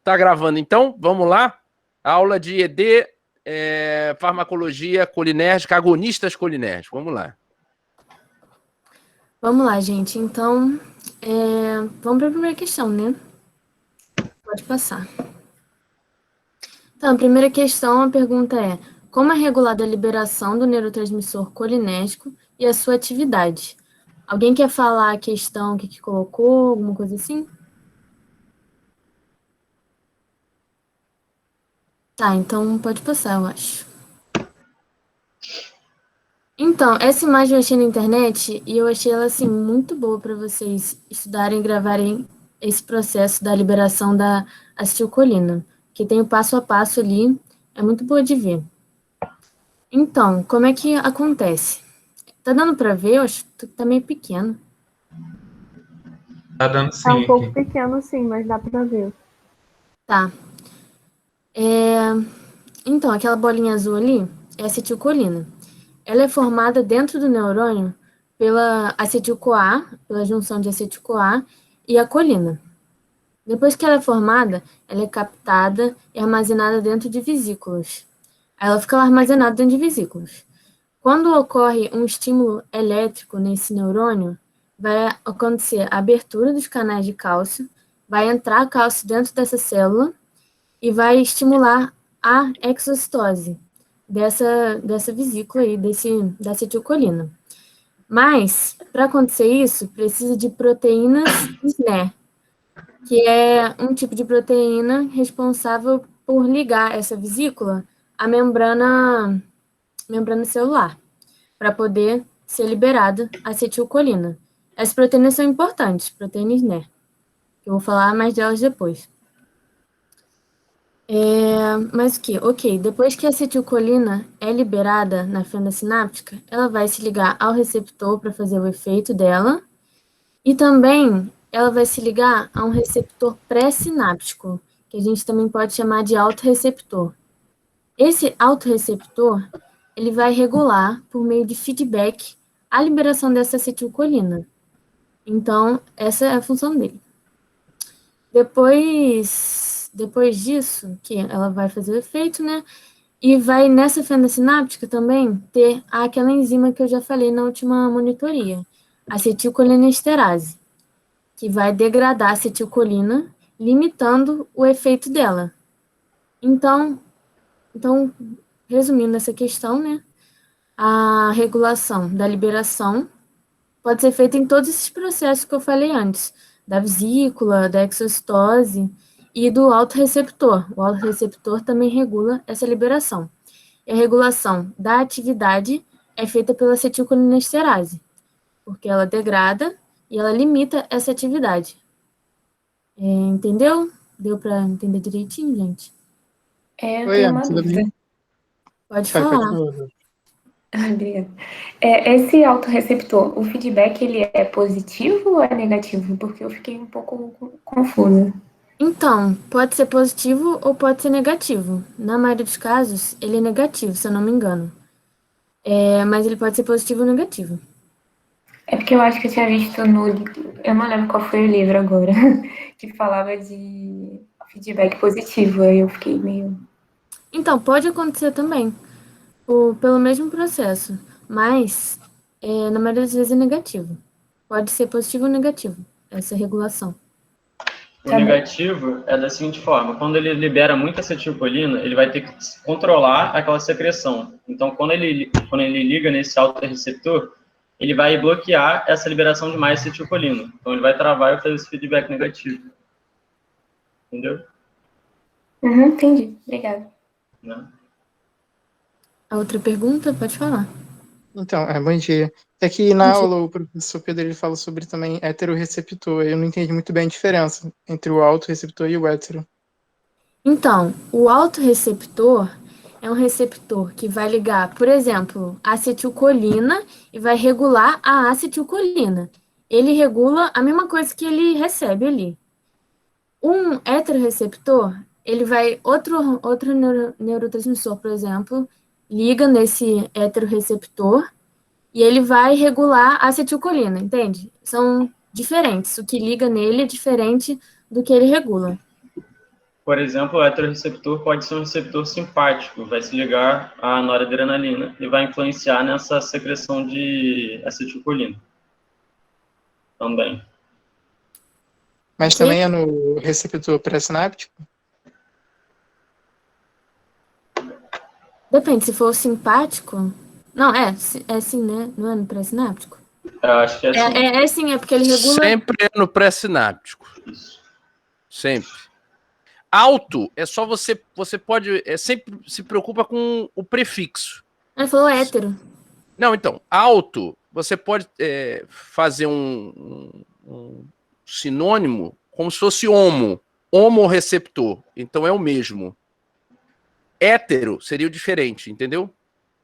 Tá gravando, então? Vamos lá? Aula de ED, farmacologia colinérgica, agonistas colinérgicos. Vamos lá. Vamos lá, gente. Então, vamos para a primeira questão, né? Pode passar. Então, a primeira questão, a pergunta é: como é regulada a liberação do neurotransmissor colinérgico e a sua atividade? Alguém quer falar a questão que colocou, alguma coisa assim? Tá, então pode passar, eu acho. Então, essa imagem eu achei na internet e eu achei ela, assim, muito boa para vocês estudarem e gravarem esse processo da liberação da acetilcolina, que tem o passo a passo ali, é muito boa de ver. Então, como é que acontece? Tá dando para ver? Eu acho que tá meio pequeno. Tá dando Tá um sim pouco aqui. pequeno, sim, mas dá pra ver. Tá. Então, aquela bolinha azul ali é acetilcolina. Ela é formada dentro do neurônio pela acetil-CoA, pela junção de acetil-CoA e a colina. Depois que ela é formada, ela é captada e armazenada dentro de vesículas. Ela fica lá armazenada dentro de vesículas. Quando ocorre um estímulo elétrico nesse neurônio, vai acontecer a abertura dos canais de cálcio, vai entrar cálcio dentro dessa célula e vai estimular a exocitose dessa vesícula aí, da acetilcolina. Mas, para acontecer isso, precisa de proteínas SNE, que é um tipo de proteína responsável por ligar essa vesícula à membrana celular, para poder ser liberada a acetilcolina. Essas proteínas são importantes, proteínas SNE. Eu vou falar mais delas depois. Mas o que? Ok, depois que a acetilcolina é liberada na fenda sináptica, ela vai se ligar ao receptor para fazer o efeito dela, e também ela vai se ligar a um receptor pré-sináptico, que a gente também pode chamar de autorreceptor. Esse autorreceptor, ele vai regular, por meio de feedback, a liberação dessa acetilcolina. Então, essa é a função dele. Depois disso, que ela vai fazer o efeito, né? E vai nessa fenda sináptica também ter aquela enzima que eu já falei na última monitoria, acetilcolinesterase, que vai degradar a acetilcolina, limitando o efeito dela. Então, resumindo essa questão, né? A regulação da liberação pode ser feita em todos esses processos que eu falei antes, da vesícula, da exocitose e do autorreceptor. O autorreceptor também regula essa liberação. E a regulação da atividade é feita pela acetilcolinesterase, porque ela degrada e ela limita essa atividade. Entendeu? Deu para entender direitinho, gente? Eu Oi, tenho Ana, uma tudo dúvida. bem? Pode Pode falar. falar. Obrigada. Esse autorreceptor, o feedback, ele é positivo ou é negativo? Porque eu fiquei um pouco confusa. Então, pode ser positivo ou pode ser negativo. Na maioria dos casos, ele é negativo, se eu não me engano. Mas ele pode ser positivo ou negativo. É porque eu acho que eu tinha visto no. Eu não lembro qual foi o livro agora, que falava de feedback positivo. Aí eu fiquei meio. Então, pode acontecer também, pelo mesmo processo, mas na maioria das vezes é negativo. Pode ser positivo ou negativo, essa regulação. O negativo é da seguinte forma: quando ele libera muita acetilcolina, ele vai ter que controlar aquela secreção. Então, quando ele liga nesse autorreceptor, ele vai bloquear essa liberação de mais acetilcolina. Então, ele vai travar e fazer esse feedback negativo. Entendeu? Entendi. Obrigada. Né? A outra pergunta, pode falar. Então, bom dia. É que na aula o professor Pedro ele fala sobre também heterorreceptor. Eu não entendi muito bem a diferença entre o autorreceptor e o hétero. Então, o autorreceptor é um receptor que vai ligar, por exemplo, a acetilcolina e vai regular a acetilcolina. Ele regula a mesma coisa que ele recebe ali. Um heterorreceptor, ele vai, outro neurotransmissor, por exemplo, liga nesse heterorreceptor e ele vai regular a acetilcolina, entende? São diferentes. O que liga nele é diferente do que ele regula. Por exemplo, o heterorreceptor pode ser um receptor simpático, vai se ligar à noradrenalina e vai influenciar nessa secreção de acetilcolina também. Mas também é no receptor pré-sináptico? Depende, se for simpático... Não, é sim, né? Não é no pré-sináptico? Eu acho que é assim. É sim, é porque ele regula... Sempre é no pré-sináptico. Isso. Sempre. Alto é só você pode... sempre se preocupa com o prefixo. Ele falou hétero. Não, então, alto, você pode fazer um sinônimo como se fosse homoreceptor. Então é o mesmo. Hétero seria o diferente, entendeu?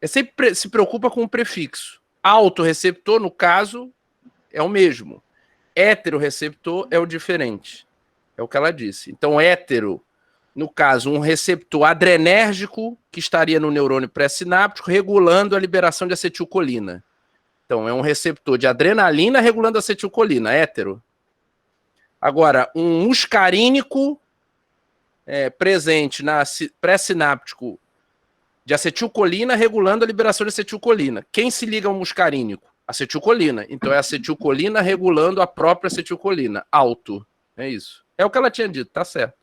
Sempre se preocupa com o prefixo. Autorreceptor, no caso, é o mesmo. Heterorreceptor é o diferente. É o que ela disse. Então, hétero, no caso, um receptor adrenérgico que estaria no neurônio pré-sináptico, regulando a liberação de acetilcolina. Então, é um receptor de adrenalina regulando a acetilcolina, hétero. Agora, um muscarínico presente na pré-sináptico de acetilcolina regulando a liberação de acetilcolina. Quem se liga ao muscarínico? Acetilcolina. Então, é acetilcolina regulando a própria acetilcolina. Alto. É isso. É o que ela tinha dito, tá certo.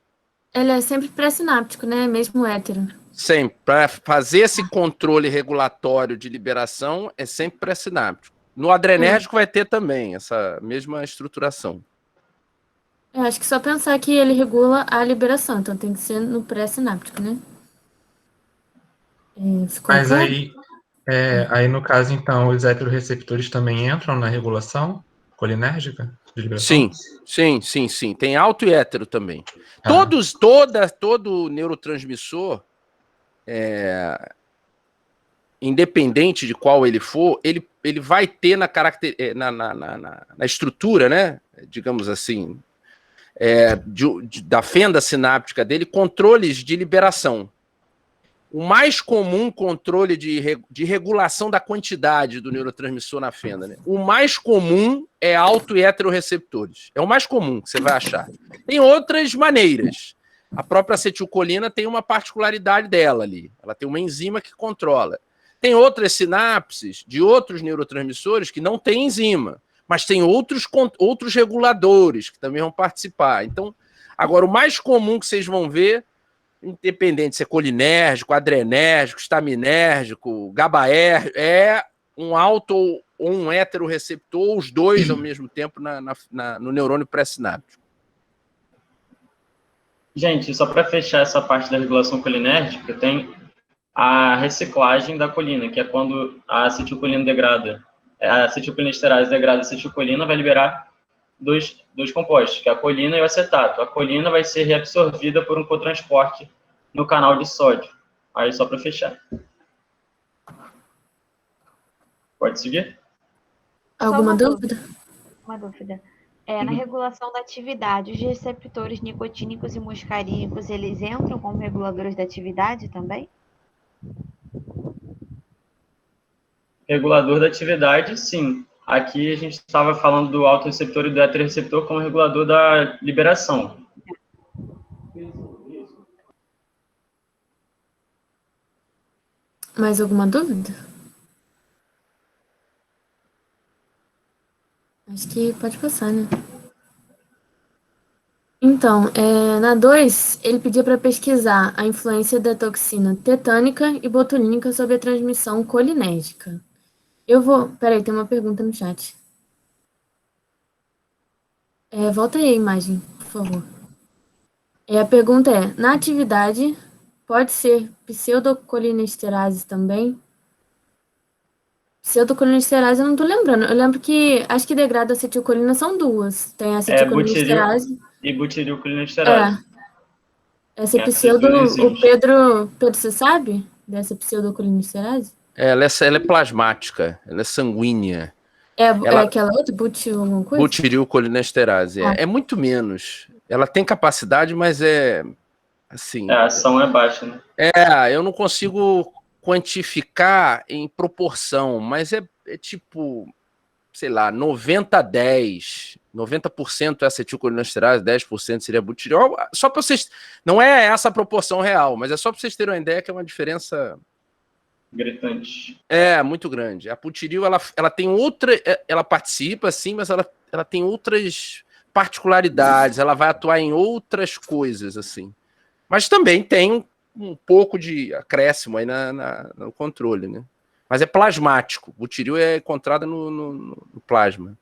Ele é sempre pré-sináptico, né? Mesmo hétero. Sempre. Para fazer esse controle regulatório de liberação, é sempre pré-sináptico. No adrenérgico vai ter também essa mesma estruturação. Eu acho que só pensar que ele regula a liberação, então tem que ser no pré-sináptico, né? Ficou Mas claro? aí, no caso, então, os heterorreceptores também entram na regulação colinérgica de liberação? Sim. Tem alto e hétero também. Ah. Todo neurotransmissor, independente de qual ele for, ele vai ter na estrutura, né? Digamos assim, da fenda sináptica dele, controles de liberação. O mais comum controle de regulação da quantidade do neurotransmissor na fenda, né? O mais comum é auto e heterorreceptores. É o mais comum que você vai achar. Tem outras maneiras. A própria acetilcolina tem uma particularidade dela ali. Ela tem uma enzima que controla. Tem outras sinapses de outros neurotransmissores que não tem enzima, mas tem outros reguladores que também vão participar. Então, agora, o mais comum que vocês vão ver, independente se é colinérgico, adrenérgico, estaminérgico, GABAérgico, é um auto ou um heterorreceptor, ou os dois ao mesmo tempo no neurônio pré-sináptico. Gente, só para fechar essa parte da regulação colinérgica, tem a reciclagem da colina, que é quando a acetilcolina degrada, a acetilcolinesterase degrada a acetilcolina, vai liberar dois compostos, que é a colina e o acetato. A colina vai ser reabsorvida por um cotransporte no canal de sódio. Aí, só para fechar. Pode seguir? Alguma dúvida? Uma dúvida. Na regulação da atividade, os receptores nicotínicos e muscarínicos, eles entram como reguladores da atividade também? Regulador da atividade, sim. Aqui a gente estava falando do autorreceptor e do heterorreceptor como regulador da liberação. Mais alguma dúvida? Acho que pode passar, né? Então, na 2, ele pedia para pesquisar a influência da toxina tetânica e botulínica sobre a transmissão colinérgica. Peraí, tem uma pergunta no chat. Volta aí a imagem, por favor. A pergunta é, na atividade, pode ser pseudocolinesterase também? Pseudocolinesterase eu não tô lembrando. Eu lembro que, acho que degrada acetilcolina são duas. Tem a acetilcolinesterase... E butirilcolinesterase. Essa o Pedro, você sabe dessa pseudocolinesterase? Ela é plasmática, ela é sanguínea. É aquela outra, alguma coisa? Butirilcolinesterase. É muito menos. Ela tem capacidade, mas assim... A ação é baixa, né? Eu não consigo quantificar em proporção, mas é tipo, sei lá, 90-10. 90% é acetilcolinesterase, 10% seria butirol. Só para vocês... Não é essa a proporção real, mas é só para vocês terem uma ideia que é uma diferença... Gritante. É, muito grande. A butiril, ela tem outra... Ela participa, sim, mas ela tem outras particularidades. Ela vai atuar em outras coisas, assim. Mas também tem um pouco de acréscimo aí no controle, né? Mas é plasmático. O butiril é encontrada no plasma.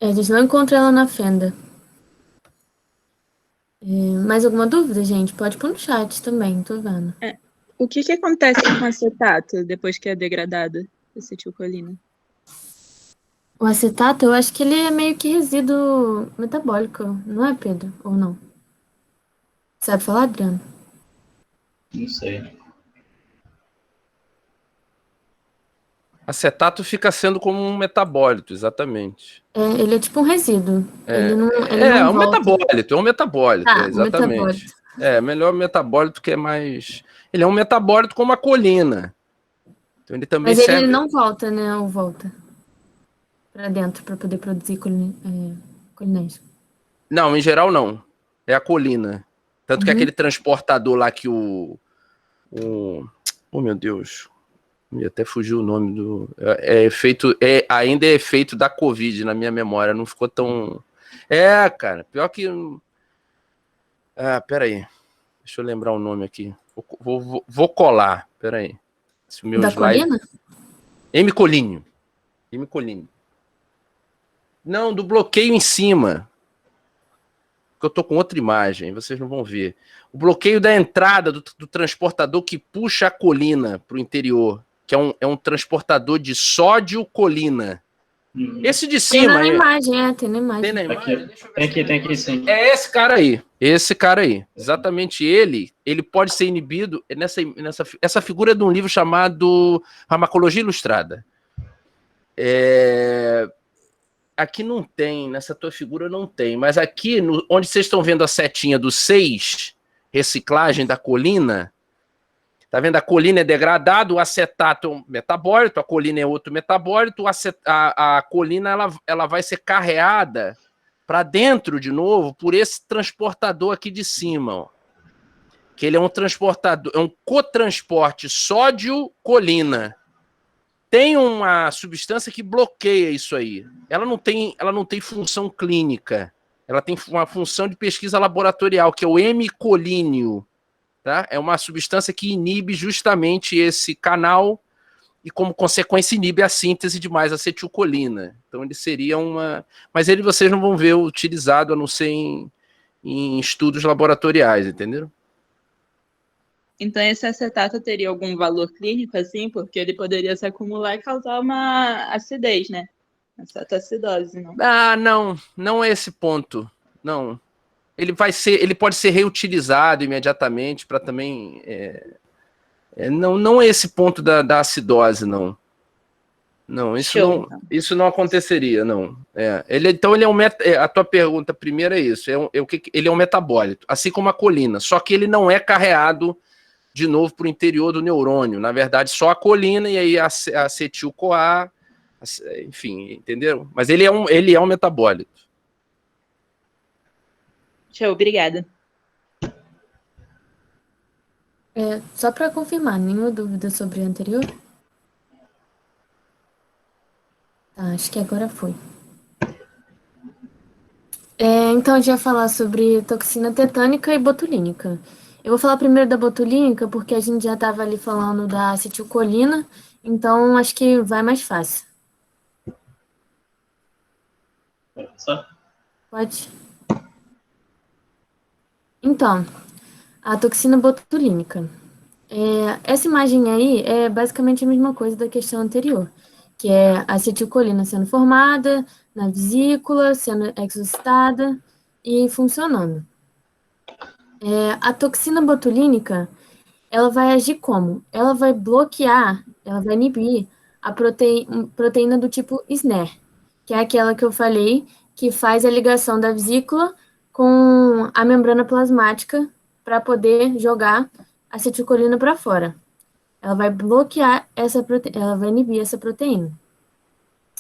A gente não encontra ela na fenda. Mais alguma dúvida, gente? Pode pôr no chat também, tô vendo. O que acontece com o acetato depois que é degradado, acetilcolina? O acetato, eu acho que ele é meio que resíduo metabólico, não é, Pedro? Ou não? Sabe falar, Adriano? Não sei. Acetato fica sendo como um metabólito, exatamente. Ele é tipo um resíduo. Ele não um volta. metabólito, é um metabólito, Ah, exatamente. metabólito. Melhor metabólito que é mais... Ele é um metabólito como a colina. Então ele também Mas serve... ele não volta, né? Ou volta pra dentro pra poder produzir colinérgico. Não, em geral não. É a colina. Tanto que aquele transportador lá que Oh, meu Deus. Até fugiu o nome do... ainda é efeito da Covid na minha memória. Não ficou tão... cara. Pior que... peraí. Deixa eu lembrar o nome aqui. Vou colar. Peraí. Da colina? Hemicolíneo. Não, do bloqueio em cima. Porque eu tô com outra imagem, vocês não vão ver. O bloqueio da entrada do transportador que puxa a colina para o interior, que é um transportador de sódio-colina. Esse de cima... Tem na imagem, tem na imagem. Tem na imagem? Tem aqui sim. É esse cara aí. Exatamente ele pode ser inibido essa figura é de um livro chamado Farmacologia Ilustrada. Aqui não tem, nessa tua figura não tem, mas aqui, onde vocês estão vendo a setinha do 6, reciclagem da colina, tá vendo? A colina é degradada, o acetato é um metabólito, a colina é outro metabólito, a colina ela vai ser carreada para dentro de novo por esse transportador aqui de cima, ó. Que ele é um transportador, é um cotransporte sódio-colina. Tem uma substância que bloqueia isso aí. Ela não tem função clínica. Ela tem uma função de pesquisa laboratorial, que é o hemicolíneo. Tá? É uma substância que inibe justamente esse canal e, como consequência, inibe a síntese de mais acetilcolina. Então, ele seria uma... Mas vocês não vão ver utilizado, a não ser em estudos laboratoriais, entenderam? Então, esse acetato teria algum valor clínico, assim? Porque ele poderia se acumular e causar uma acidez, né? Uma cetoacidose, não? Não é esse ponto. Não. Ele pode ser reutilizado imediatamente para também... não é esse ponto da acidose, não. Não, isso não aconteceria, não. Então, ele é a tua pergunta primeira é isso. Ele é um metabólito, assim como a colina. Só que ele não é carreado de novo para o interior do neurônio. Na verdade, só a colina e aí a acetil-CoA, enfim, entenderam? Mas ele é um metabólito. Show, obrigada. Só para confirmar, nenhuma dúvida sobre o anterior? Tá, acho que agora foi. Então, a gente vai falar sobre toxina tetânica e botulínica. Eu vou falar primeiro da botulínica, porque a gente já estava ali falando da acetilcolina, então acho que vai mais fácil. Pode? Então, a toxina botulínica. Essa imagem aí é basicamente a mesma coisa da questão anterior, que é a acetilcolina sendo formada na vesícula, sendo exocitada e funcionando. A toxina botulínica, ela vai agir como? Ela vai bloquear, ela vai inibir a proteína do tipo SNER, que é aquela que eu falei que faz a ligação da vesícula com a membrana plasmática para poder jogar a acetilcolina para fora. Ela vai bloquear ela vai inibir essa proteína.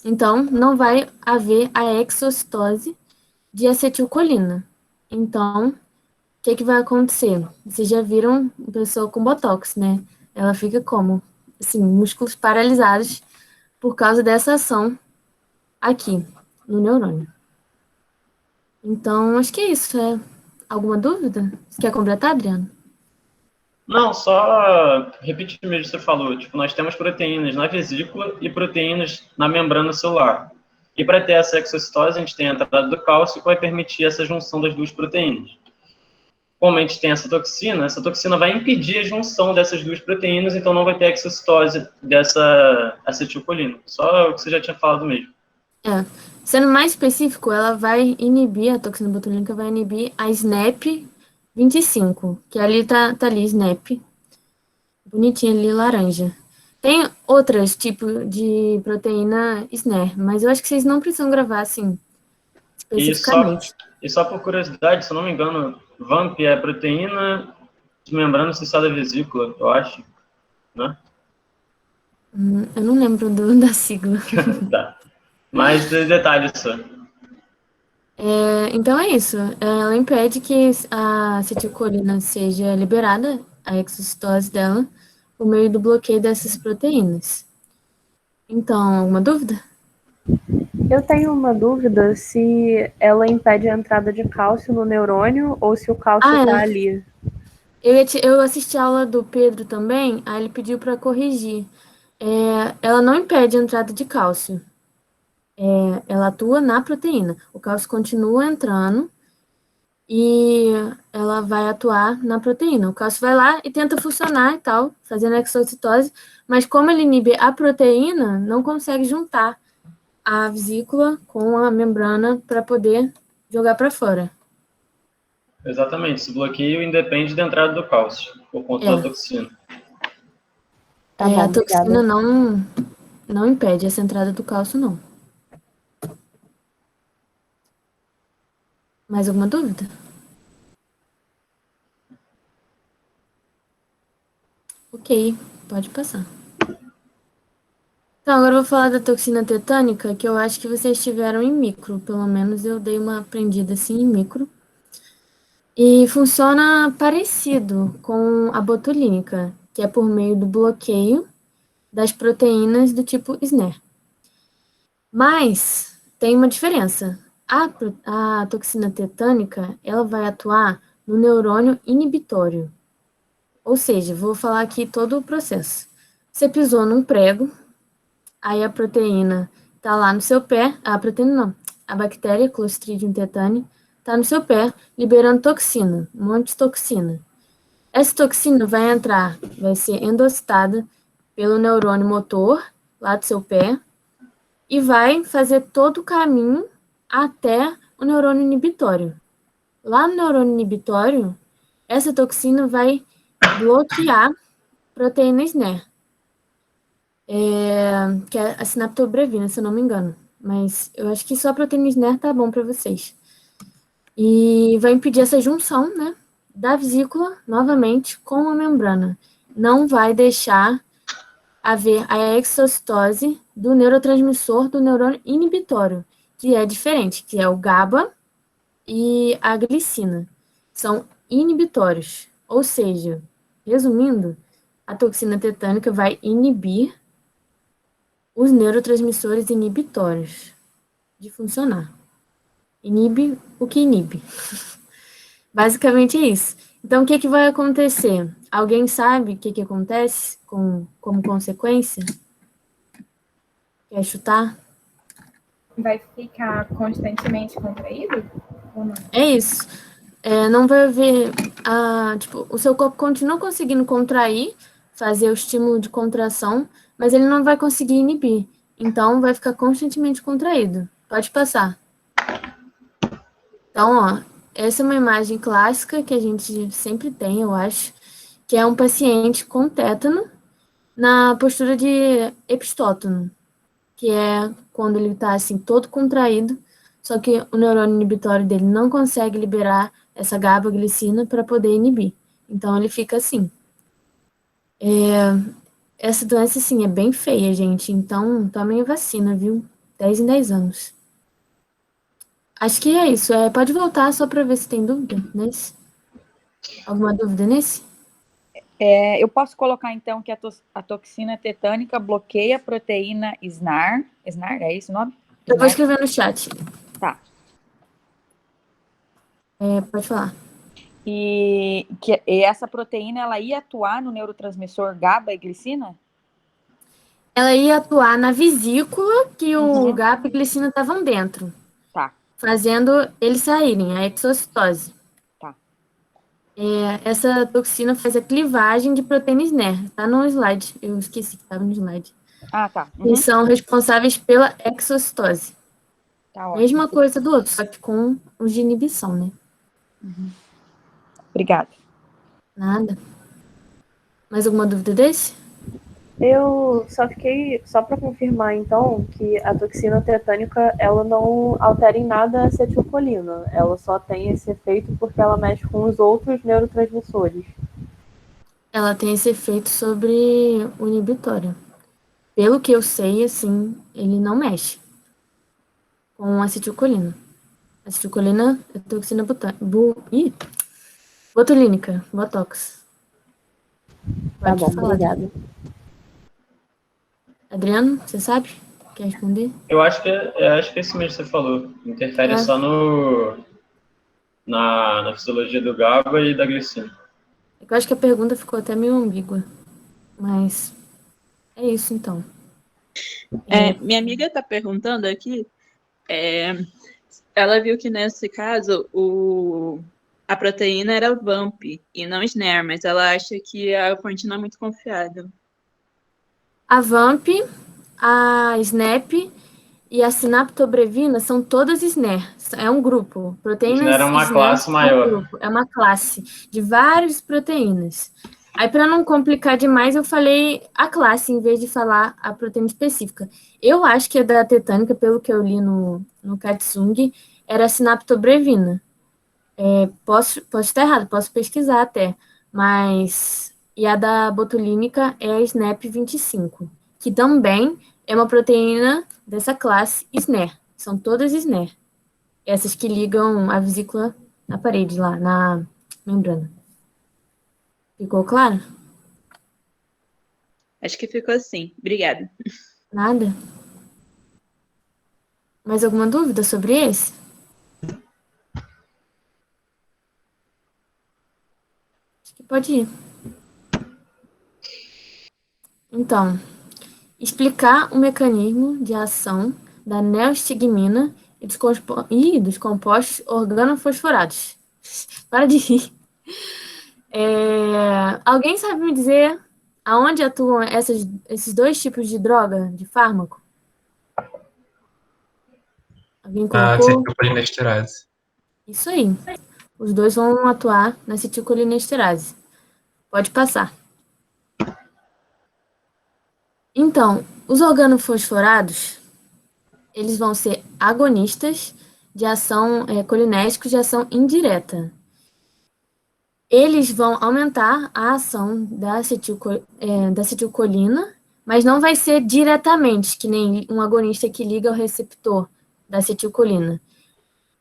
Então, não vai haver a exocitose de acetilcolina. Então, o que vai acontecer? Vocês já viram uma pessoa com botox, né? Ela fica como? Assim, músculos paralisados por causa dessa ação aqui, no neurônio. Então, acho que é isso. Alguma dúvida? Você quer completar, Adriano? Não, só repetir mesmo o que você falou. Tipo, nós temos proteínas na vesícula e proteínas na membrana celular. E para ter essa exocitose, a gente tem a entrada do cálcio que vai permitir essa junção das duas proteínas. Como a gente tem essa toxina vai impedir a junção dessas duas proteínas, então não vai ter exocitose dessa acetilcolina. Só o que você já tinha falado mesmo. Sendo mais específico, ela vai inibir, a toxina botulínica vai inibir a SNAP25, que ali tá ali, SNAP, bonitinha ali, laranja. Tem outros tipos de proteína SNER, mas eu acho que vocês não precisam gravar, assim, especificamente. E só por curiosidade, se eu não me engano, VAMP é proteína de membrana ciliar da vesícula, eu acho, né? Eu não lembro da sigla. Tá. Mais detalhes só. Então é isso. Ela impede que a acetilcolina seja liberada, a exocitose dela, por meio do bloqueio dessas proteínas. Então, alguma dúvida? Eu tenho uma dúvida se ela impede a entrada de cálcio no neurônio ou se o cálcio está ali. Eu assisti a aula do Pedro também, aí ele pediu para corrigir. Ela não impede a entrada de cálcio. Ela atua na proteína. O cálcio continua entrando e ela vai atuar na proteína. O cálcio vai lá e tenta funcionar e tal, fazendo exocitose, mas como ele inibe a proteína, não consegue juntar a vesícula com a membrana para poder jogar para fora. Exatamente, esse bloqueio independe da entrada do cálcio, por conta da toxina. Tá bom, a toxina não impede essa entrada do cálcio, não. Mais alguma dúvida? Ok, pode passar. Então, agora eu vou falar da toxina tetânica, que eu acho que vocês tiveram em micro. Pelo menos eu dei uma aprendida assim em micro. E funciona parecido com a botulínica, que é por meio do bloqueio das proteínas do tipo SNER. Mas tem uma diferença. A toxina tetânica, ela vai atuar no neurônio inibitório. Ou seja, vou falar aqui todo o processo. Você pisou num prego, aí a proteína tá lá no seu pé, a bactéria Clostridium tetani tá no seu pé, liberando toxina, um monte de toxina. Essa toxina vai ser endocitada pelo neurônio motor, lá do seu pé, e vai fazer todo o caminho até o neurônio inibitório. Lá no neurônio inibitório, essa toxina vai bloquear proteínas SNER, que é a sinaptobrevina, se eu não me engano. Mas eu acho que só a proteína SNER tá bom para vocês. E vai impedir essa junção, né, da vesícula, novamente, com a membrana. Não vai deixar haver a exocitose do neurotransmissor do neurônio inibitório, que é diferente, que é o GABA e a glicina. São inibitórios. Ou seja, resumindo, a toxina tetânica vai inibir os neurotransmissores inibitórios de funcionar. Inibe o que inibe. Basicamente é isso. Então, o que vai acontecer? Alguém sabe o que acontece como consequência? Quer chutar? Vai ficar constantemente contraído? Ou não? É isso. Não vai haver... o seu corpo continua conseguindo contrair, fazer o estímulo de contração, mas ele não vai conseguir inibir. Então, vai ficar constantemente contraído. Pode passar. Então, essa é uma imagem clássica que a gente sempre tem, eu acho, que é um paciente com tétano na postura de epistótono, que é quando ele está assim, todo contraído, só que o neurônio inibitório dele não consegue liberar essa GABA-glicina para poder inibir. Então, ele fica assim. Essa doença, assim, é bem feia, gente. Então, tomem a vacina, viu? 10 em 10 anos. Acho que é isso. Pode voltar só para ver se tem dúvida nesse. Alguma dúvida nesse? Eu posso colocar, então, que a toxina tetânica bloqueia a proteína SNAR. SNAR, é esse o nome? Eu vou escrever no chat. Tá. Pode falar. E essa proteína, ela ia atuar no neurotransmissor GABA e glicina? Ela ia atuar na vesícula que o GABA e glicina estavam dentro. Tá. Fazendo eles saírem, a exocitose. Tá. Essa toxina faz a clivagem de proteína SNER. Tá no slide. Eu esqueci que estava no slide. Ah, tá. Eles são responsáveis pela exocitose. Tá ótimo. Mesma coisa do outro, só que com os de inibição, né? Obrigada. Nada. Mais alguma dúvida desse? Eu só para confirmar, então, que a toxina tetânica, ela não altera em nada a acetilcolina. Ela só tem esse efeito porque ela mexe com os outros neurotransmissores. Ela tem esse efeito sobre o inibitório. Pelo que eu sei, assim, ele não mexe com acetilcolina. Acetilcolina é toxina botulínica, botox. Tá bom, obrigada. Adriano, você sabe? Quer responder? Eu acho que é esse mesmo que você falou. Interfere só na fisiologia do GABA e da glicina. Eu acho que a pergunta ficou até meio ambígua. Mas é isso, então. Minha amiga está perguntando aqui. Ela viu que, nesse caso, a proteína era VAMP e não SNER, mas ela acha que a fonte não é muito confiável. A VAMP, a SNAP e a sinaptobrevina são todas SNER. É um grupo. Proteínas SNER é uma SNER classe maior. É uma classe de várias proteínas. Aí, para não complicar demais, eu falei a classe, em vez de falar a proteína específica. Eu acho que a da tetânica, pelo que eu li no Katsung, era a sinaptobrevina. Posso estar errado, posso pesquisar até. Mas... E a da botulínica é a SNAP25, que também é uma proteína dessa classe SNER. São todas SNER. Essas que ligam a vesícula na parede, lá, na membrana. Ficou claro? Acho que ficou assim. Obrigada. Nada? Mais alguma dúvida sobre esse? Acho que pode ir. Então, explicar o mecanismo de ação da neostigmina e dos compostos organofosforados. Para de rir. Alguém sabe me dizer aonde atuam esses dois tipos de droga, de fármaco? Alguém colocou? Acetilcolinesterase. Isso aí. Os dois vão atuar na acetilcolinesterase. Pode passar. Então, os organofosforados, eles vão ser agonistas de ação colinérgicos de ação indireta. Eles vão aumentar a ação da acetilcolina, mas não vai ser diretamente, que nem um agonista que liga ao receptor da acetilcolina.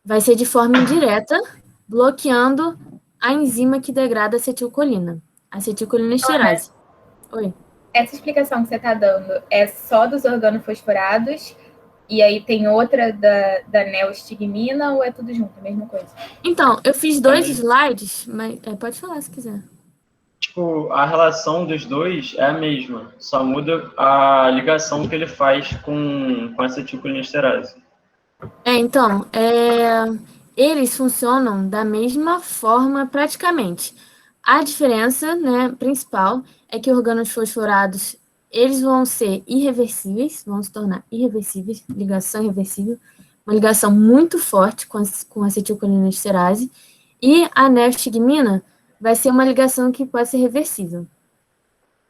Vai ser de forma indireta, bloqueando a enzima que degrada a acetilcolina, acetilcolinesterase. Oi. Essa explicação que você está dando é só dos organofosforados e aí tem outra da neostigmina ou é tudo junto, a mesma coisa? Então, eu fiz 2 slides, mas pode falar se quiser. Tipo, a relação dos dois é a mesma, só muda a ligação que ele faz com a acetilcolinesterase. Então, eles funcionam da mesma forma praticamente. A diferença, né, principal é que organos fosforados, eles vão ser irreversíveis, vão se tornar irreversíveis, ligação irreversível, uma ligação muito forte com a acetilcolinesterase, e a neostigmina vai ser uma ligação que pode ser reversível.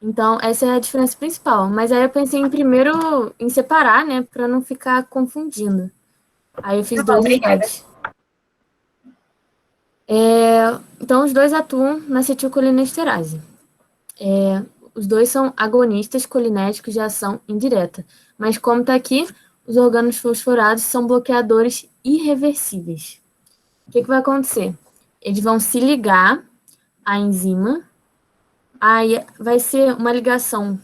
Então, essa é a diferença principal. Mas aí eu pensei em separar, né, para não ficar confundindo. Aí eu fiz 2 slides. Então, os dois atuam na acetilcolinesterase. Os dois são agonistas colinérgicos de ação indireta. Mas como está aqui, os orgânulos fosforados são bloqueadores irreversíveis. O que vai acontecer? Eles vão se ligar à enzima, aí vai ser uma ligação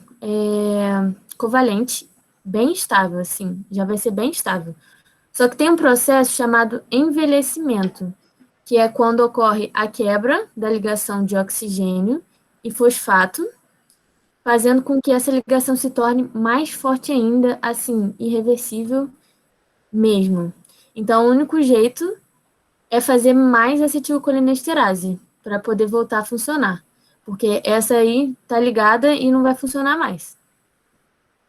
covalente bem estável, assim, já vai ser bem estável. Só que tem um processo chamado envelhecimento, que é quando ocorre a quebra da ligação de oxigênio e fosfato, fazendo com que essa ligação se torne mais forte ainda, assim, irreversível mesmo. Então, o único jeito é fazer mais acetilcolinesterase para poder voltar a funcionar, porque essa aí tá ligada e não vai funcionar mais.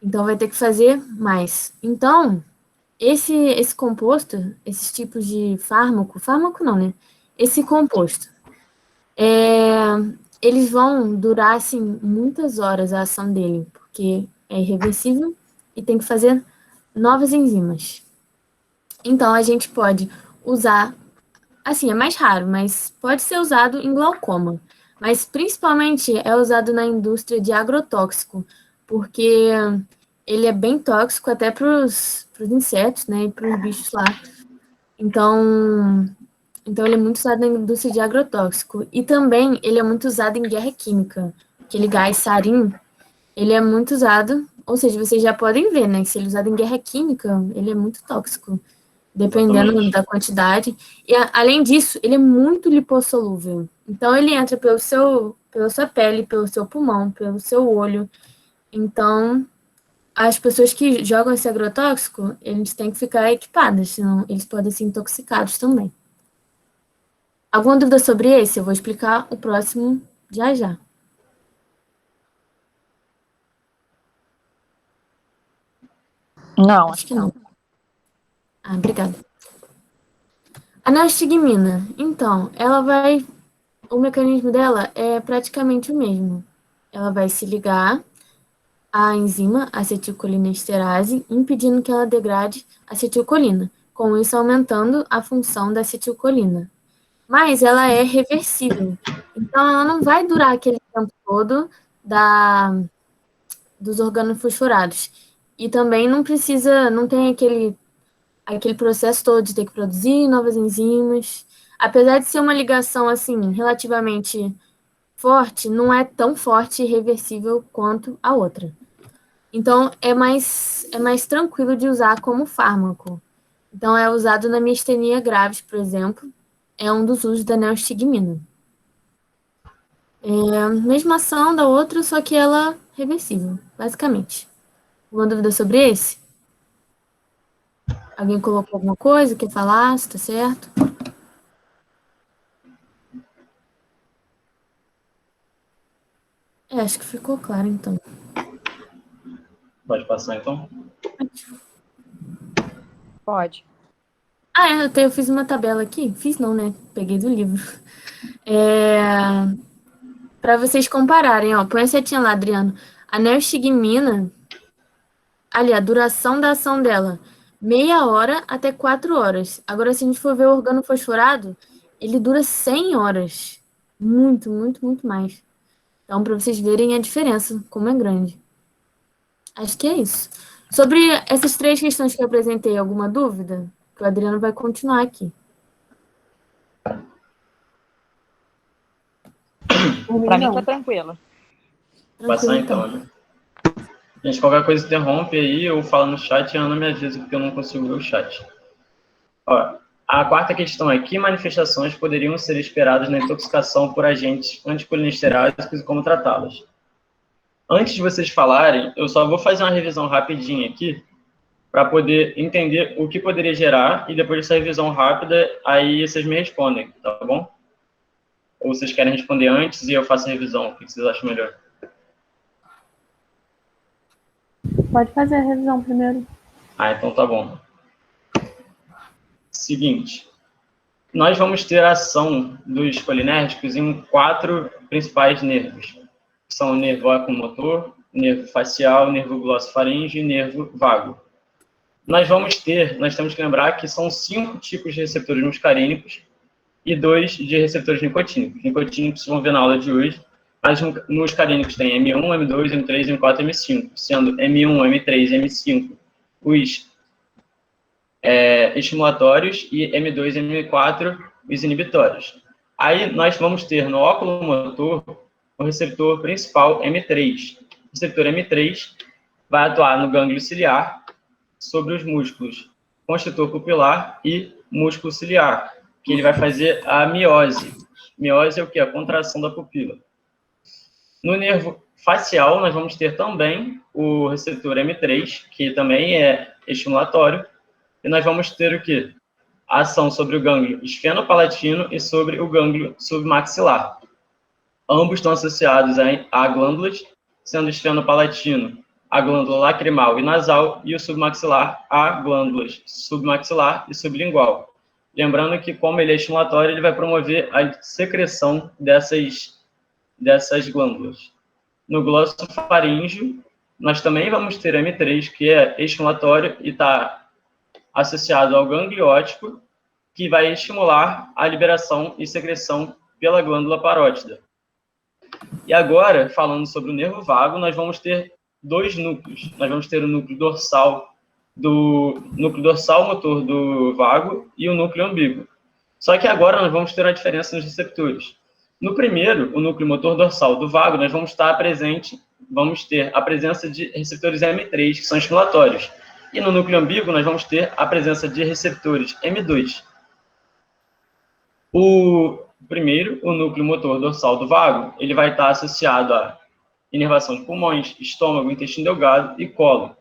Então, vai ter que fazer mais. Então, esse composto, esses tipos de fármaco não, né? Esse composto, eles vão durar, assim, muitas horas a ação dele, porque é irreversível e tem que fazer novas enzimas. Então, a gente pode usar, assim, é mais raro, mas pode ser usado em glaucoma. Mas, principalmente, é usado na indústria de agrotóxico, porque ele é bem tóxico até para os insetos, né, e para os bichos lá. Então, ele é muito usado na indústria de agrotóxico. E também ele é muito usado em guerra química. Aquele gás sarin, ele é muito usado, ou seja, vocês já podem ver, né, que se ele é usado em guerra química, ele é muito tóxico, dependendo da quantidade. E, além disso, ele é muito lipossolúvel. Então, ele entra pela sua pele, pelo seu pulmão, pelo seu olho. Então, as pessoas que jogam esse agrotóxico, eles têm que ficar equipadas, senão eles podem ser intoxicados também. Alguma dúvida sobre esse? Eu vou explicar o próximo já. Não, Acho que não. Obrigada. A neostigmina, então, o mecanismo dela é praticamente o mesmo. Ela vai se ligar à enzima acetilcolinesterase, impedindo que ela degrade acetilcolina, com isso aumentando a função da acetilcolina. Mas ela é reversível, então ela não vai durar aquele tempo todo dos organofosforados. E também não tem aquele processo todo de ter que produzir novas enzimas. Apesar de ser uma ligação, assim, relativamente forte, não é tão forte e reversível quanto a outra. Então, é mais tranquilo de usar como fármaco. Então, é usado na miastenia graves, por exemplo, é um dos usos da neostigmina. É a mesma ação da outra, só que ela é reversível, basicamente. Alguma dúvida sobre esse? Alguém colocou alguma coisa? Quer falar? Se tá certo? Acho que ficou claro, então. Pode passar, então? Pode. Eu fiz uma tabela aqui. Fiz não, né? Peguei do livro. Para vocês compararem, ó. Põe a setinha lá, Adriano. A neostigmina, ali, a duração da ação dela, 30 horas até 4 horas. Agora, se a gente for ver o organofosforado, ele dura 100 horas. Muito, muito, muito mais. Então, para vocês verem a diferença, como é grande. Acho que é isso. Sobre essas 3 questões que eu apresentei, alguma dúvida? Que o Adriano vai continuar aqui. Para mim tá tranquilo. Passar então. Gente, qualquer coisa interrompe aí, ou fala no chat e a Ana me avisa, porque eu não consigo ver o chat. Ó, a quarta questão é: que manifestações poderiam ser esperadas na intoxicação por agentes anticolinesterásicos e como tratá-las? Antes de vocês falarem, eu só vou fazer uma revisão rapidinha aqui, para poder entender o que poderia gerar, e depois dessa revisão rápida, aí vocês me respondem, tá bom? Ou vocês querem responder antes e eu faço a revisão? O que vocês acham melhor? Pode fazer a revisão primeiro. Então tá bom. Seguinte, nós vamos ter a ação dos colinérgicos em 4 principais nervos, que são o nervo oculomotor, nervo facial, nervo glossofaríngeo e nervo vago. Nós temos que lembrar que são 5 tipos de receptores muscarínicos e 2 de receptores nicotínicos. Nicotínicos vão ver na aula de hoje, mas muscarínicos tem M1, M2, M3, M4 e M5, sendo M1, M3 e M5 os estimulatórios e M2 e M4 os inibitórios. Aí nós vamos ter no óculo motor o receptor principal M3. O receptor M3 vai atuar no gânglio ciliar sobre os músculos constritor pupilar e músculo ciliar, que ele vai fazer a miose. Miose é o que? A contração da pupila. No nervo facial, nós vamos ter também o receptor M3, que também é estimulatório, e nós vamos ter o que? A ação sobre o gânglio esfenopalatino e sobre o gânglio submaxilar. Ambos estão associados a glândulas, sendo o esfenopalatino a glândula lacrimal e nasal, e o submaxilar a glândulas submaxilar e sublingual. Lembrando que, como ele é estimulatório, ele vai promover a secreção dessas glândulas. No glossofaríngeo, nós também vamos ter M3, que é estimulatório e está associado ao gânglio óptico, que vai estimular a liberação e secreção pela glândula parótida. E agora, falando sobre o nervo vago, nós vamos ter dois núcleos. Nós vamos ter o núcleo dorsal motor do vago e o núcleo ambíguo. Só que agora nós vamos ter uma diferença nos receptores. No primeiro, o núcleo motor dorsal do vago, nós vamos ter a presença de receptores M3, que são estimulatórios. E no núcleo ambíguo, nós vamos ter a presença de receptores M2. O primeiro, o núcleo motor dorsal do vago, ele vai estar associado à inervação de pulmões, estômago, intestino delgado e cólon.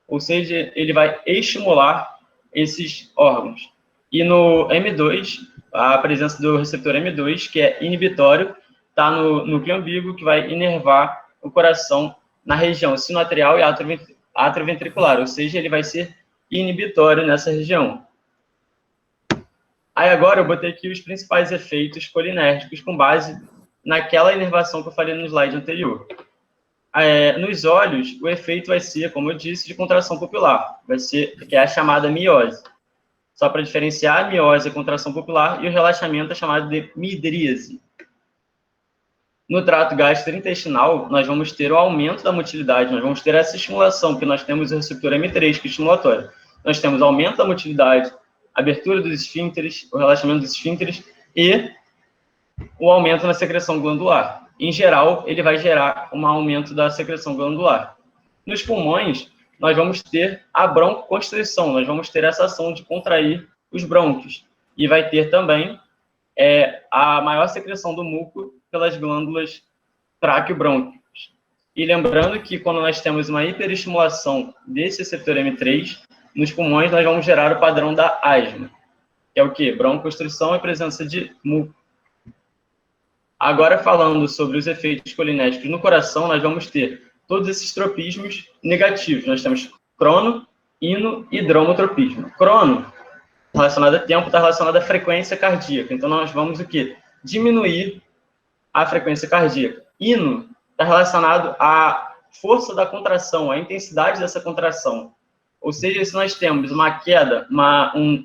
Ou seja, ele vai estimular esses órgãos. E no M2, a presença do receptor M2, que é inibitório, está no núcleo ambíguo, que vai inervar o coração na região sinoatrial e atrioventricular, ou seja, ele vai ser inibitório nessa região. Aí agora eu botei aqui os principais efeitos colinérgicos com base naquela inervação que eu falei no slide anterior. Nos olhos, o efeito vai ser, como eu disse, de contração pupilar, que é a chamada miose. Só para diferenciar, a miose é contração pupilar e o relaxamento é chamado de midríase. No trato gastrointestinal, nós vamos ter o aumento da motilidade, nós vamos ter essa estimulação, porque nós temos o receptor M3, que é estimulatório. Nós temos aumento da motilidade, abertura dos esfíncteres, o relaxamento dos esfíncteres e o aumento na secreção glandular. Em geral, ele vai gerar um aumento da secreção glandular. Nos pulmões, nós vamos ter a broncoconstrição, nós vamos ter essa ação de contrair os brônquios. E vai ter também a maior secreção do muco pelas glândulas traqueobrônquicas. E lembrando que quando nós temos uma hiperestimulação desse receptor M3, nos pulmões nós vamos gerar o padrão da asma, que é o quê? Broncoconstrição e presença de muco. Agora, falando sobre os efeitos colinérgicos no coração, nós vamos ter todos esses tropismos negativos. Nós temos crono, hino e dromotropismo. Crono, relacionado a tempo, está relacionado à frequência cardíaca. Então, nós vamos o quê? Diminuir a frequência cardíaca. Hino está relacionado à força da contração, à intensidade dessa contração. Ou seja, se nós temos uma queda, um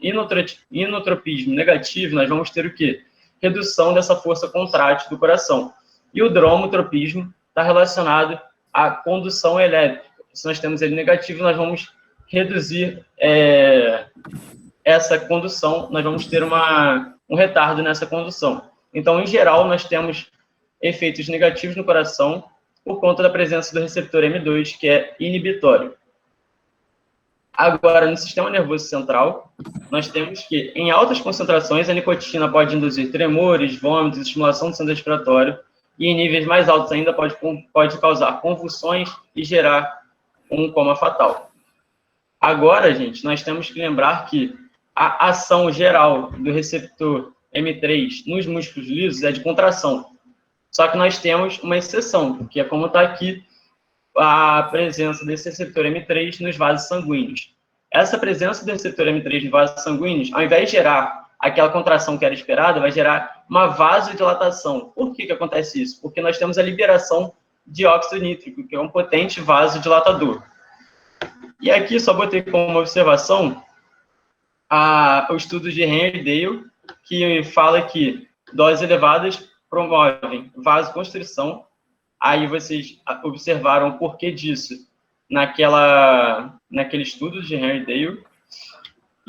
inotropismo negativo, nós vamos ter o quê? Redução dessa força contrátil do coração. E o dromotropismo está relacionado à condução elétrica. Se nós temos ele negativo, nós vamos reduzir essa condução, nós vamos ter um retardo nessa condução. Então, em geral, nós temos efeitos negativos no coração por conta da presença do receptor M2, que é inibitório. Agora, no sistema nervoso central, nós temos que, em altas concentrações, a nicotina pode induzir tremores, vômitos, estimulação do centro respiratório, e em níveis mais altos ainda pode causar convulsões e gerar um coma fatal. Agora, gente, nós temos que lembrar que a ação geral do receptor M3 nos músculos lisos é de contração. Só que nós temos uma exceção, que é como está aqui, a presença desse receptor M3 nos vasos sanguíneos. Essa presença do receptor M3 nos vasos sanguíneos, ao invés de gerar aquela contração que era esperada, vai gerar uma vasodilatação. Por que acontece isso? Porque nós temos a liberação de óxido nítrico, que é um potente vasodilatador. E aqui só botei como observação o estudo de Henry Dale, que fala que doses elevadas promovem vasoconstrição. Aí vocês observaram o porquê disso naquele estudo de Henry Dale.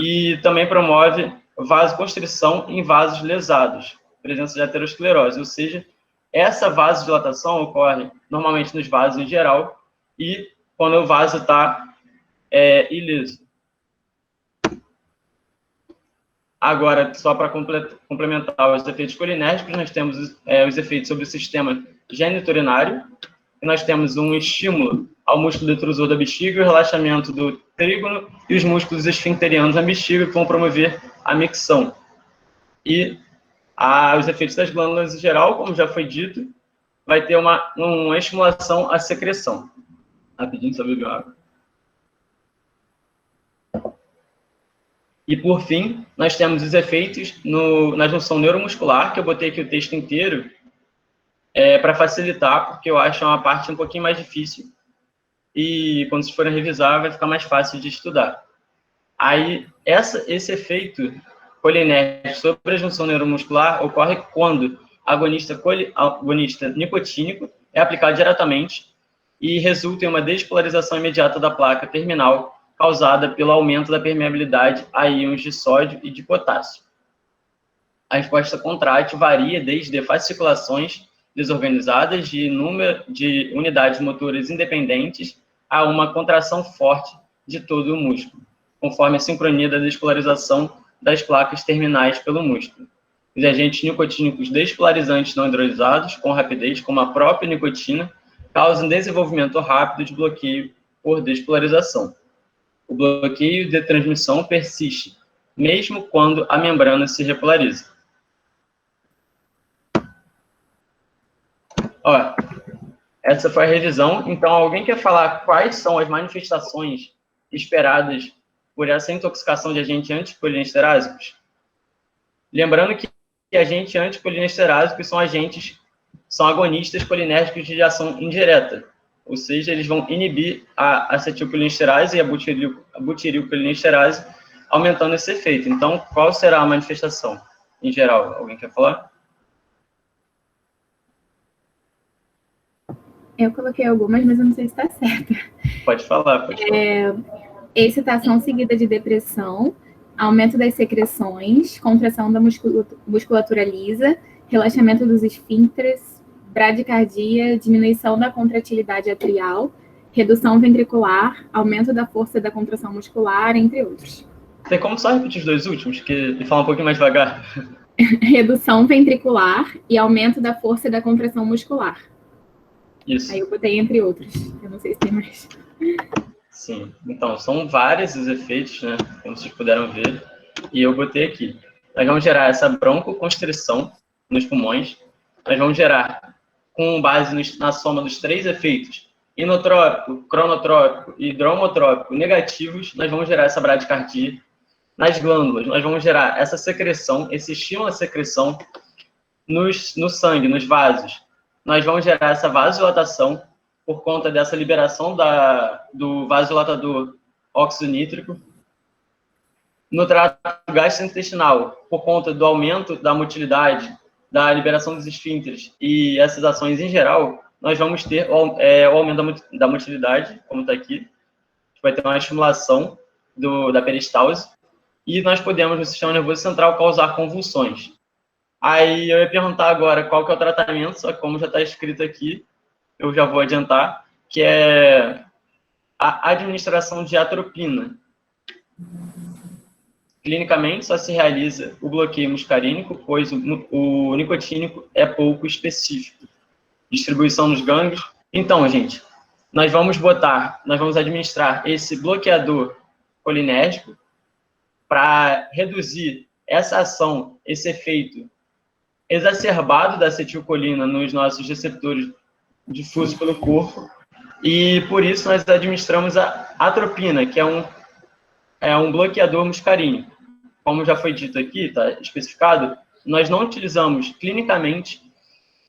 e também promove vasoconstrição em vasos lesados, presença de aterosclerose, ou seja, essa vasodilatação ocorre normalmente nos vasos em geral e quando o vaso está ileso. Agora, só para complementar os efeitos colinérgicos, nós temos os efeitos sobre o sistema geniturinário, e nós temos um estímulo ao músculo detrusor da bexiga, o relaxamento do trígono e os músculos esfincterianos na bexiga, que vão promover a micção. E os efeitos das glândulas em geral, como já foi dito, vai ter uma estimulação à secreção. Rapidinho, só beber água. E, por fim, nós temos os efeitos na junção neuromuscular, que eu botei aqui o texto inteiro, para facilitar, porque eu acho uma parte um pouquinho mais difícil. E, quando vocês forem revisar, vai ficar mais fácil de estudar. Aí, esse efeito colinérgico sobre a junção neuromuscular ocorre quando agonista nicotínico é aplicado diretamente e resulta em uma despolarização imediata da placa terminal, causada pelo aumento da permeabilidade a íons de sódio e de potássio. A resposta contrátil varia desde fasciculações desorganizadas de unidades motoras independentes a uma contração forte de todo o músculo, conforme a sincronia da despolarização das placas terminais pelo músculo. Os agentes nicotínicos despolarizantes não hidrolisados, com rapidez, como a própria nicotina, causam desenvolvimento rápido de bloqueio por despolarização. O bloqueio de transmissão persiste, mesmo quando a membrana se repolariza. Ó, essa foi a revisão. Então, alguém quer falar quais são as manifestações esperadas por essa intoxicação de agentes anticolinesterásicos? Lembrando que agentes anticolinesterásicos são agonistas colinérgicos de ação indireta, ou seja, eles vão inibir a acetilcolinesterase e a butirilcolinesterase, aumentando esse efeito. Então, qual será a manifestação em geral? Alguém quer falar? Eu coloquei algumas, mas eu não sei se está certa. Pode falar, pode falar. Excitação seguida de depressão, aumento das secreções, contração da musculatura lisa, relaxamento dos esfíncteres, bradicardia, diminuição da contratilidade atrial, redução ventricular, aumento da força da contração muscular, entre outros. Tem como só repetir os dois últimos, e falar um pouquinho mais devagar? Redução ventricular e aumento da força da contração muscular. Isso. Aí eu botei entre outros. Eu não sei se tem mais. Sim. Então, são vários os efeitos, né? Como vocês puderam ver. E eu botei aqui. Nós vamos gerar essa broncoconstrição nos pulmões. Nós vamos gerar, com base na soma dos 3 efeitos, inotrópico, cronotrópico e dromotrópico negativos, nós vamos gerar essa bradicardia. Nas glândulas, nós vamos gerar essa secreção, esse estímulo à secreção no sangue, nos vasos. Nós vamos gerar essa vasodilatação por conta dessa liberação do vasodilatador óxido nítrico. No trato gastrointestinal, por conta do aumento da motilidade, da liberação dos esfíncteres e essas ações em geral, nós vamos ter o aumento da motilidade, como está aqui. Vai ter uma estimulação da peristalse. E nós podemos, no sistema nervoso central, causar convulsões. Aí eu ia perguntar agora qual que é o tratamento, só que como já está escrito aqui, eu já vou adiantar, que é a administração de atropina. Clinicamente, só se realiza o bloqueio muscarínico, pois o nicotínico é pouco específico. Distribuição nos gânglios. Então, gente, nós vamos administrar esse bloqueador colinérgico para reduzir essa ação, esse efeito exacerbado da acetilcolina nos nossos receptores difusos pelo corpo, e por isso nós administramos a atropina, que é um bloqueador muscarínico. Como já foi dito aqui, está especificado, nós não utilizamos clinicamente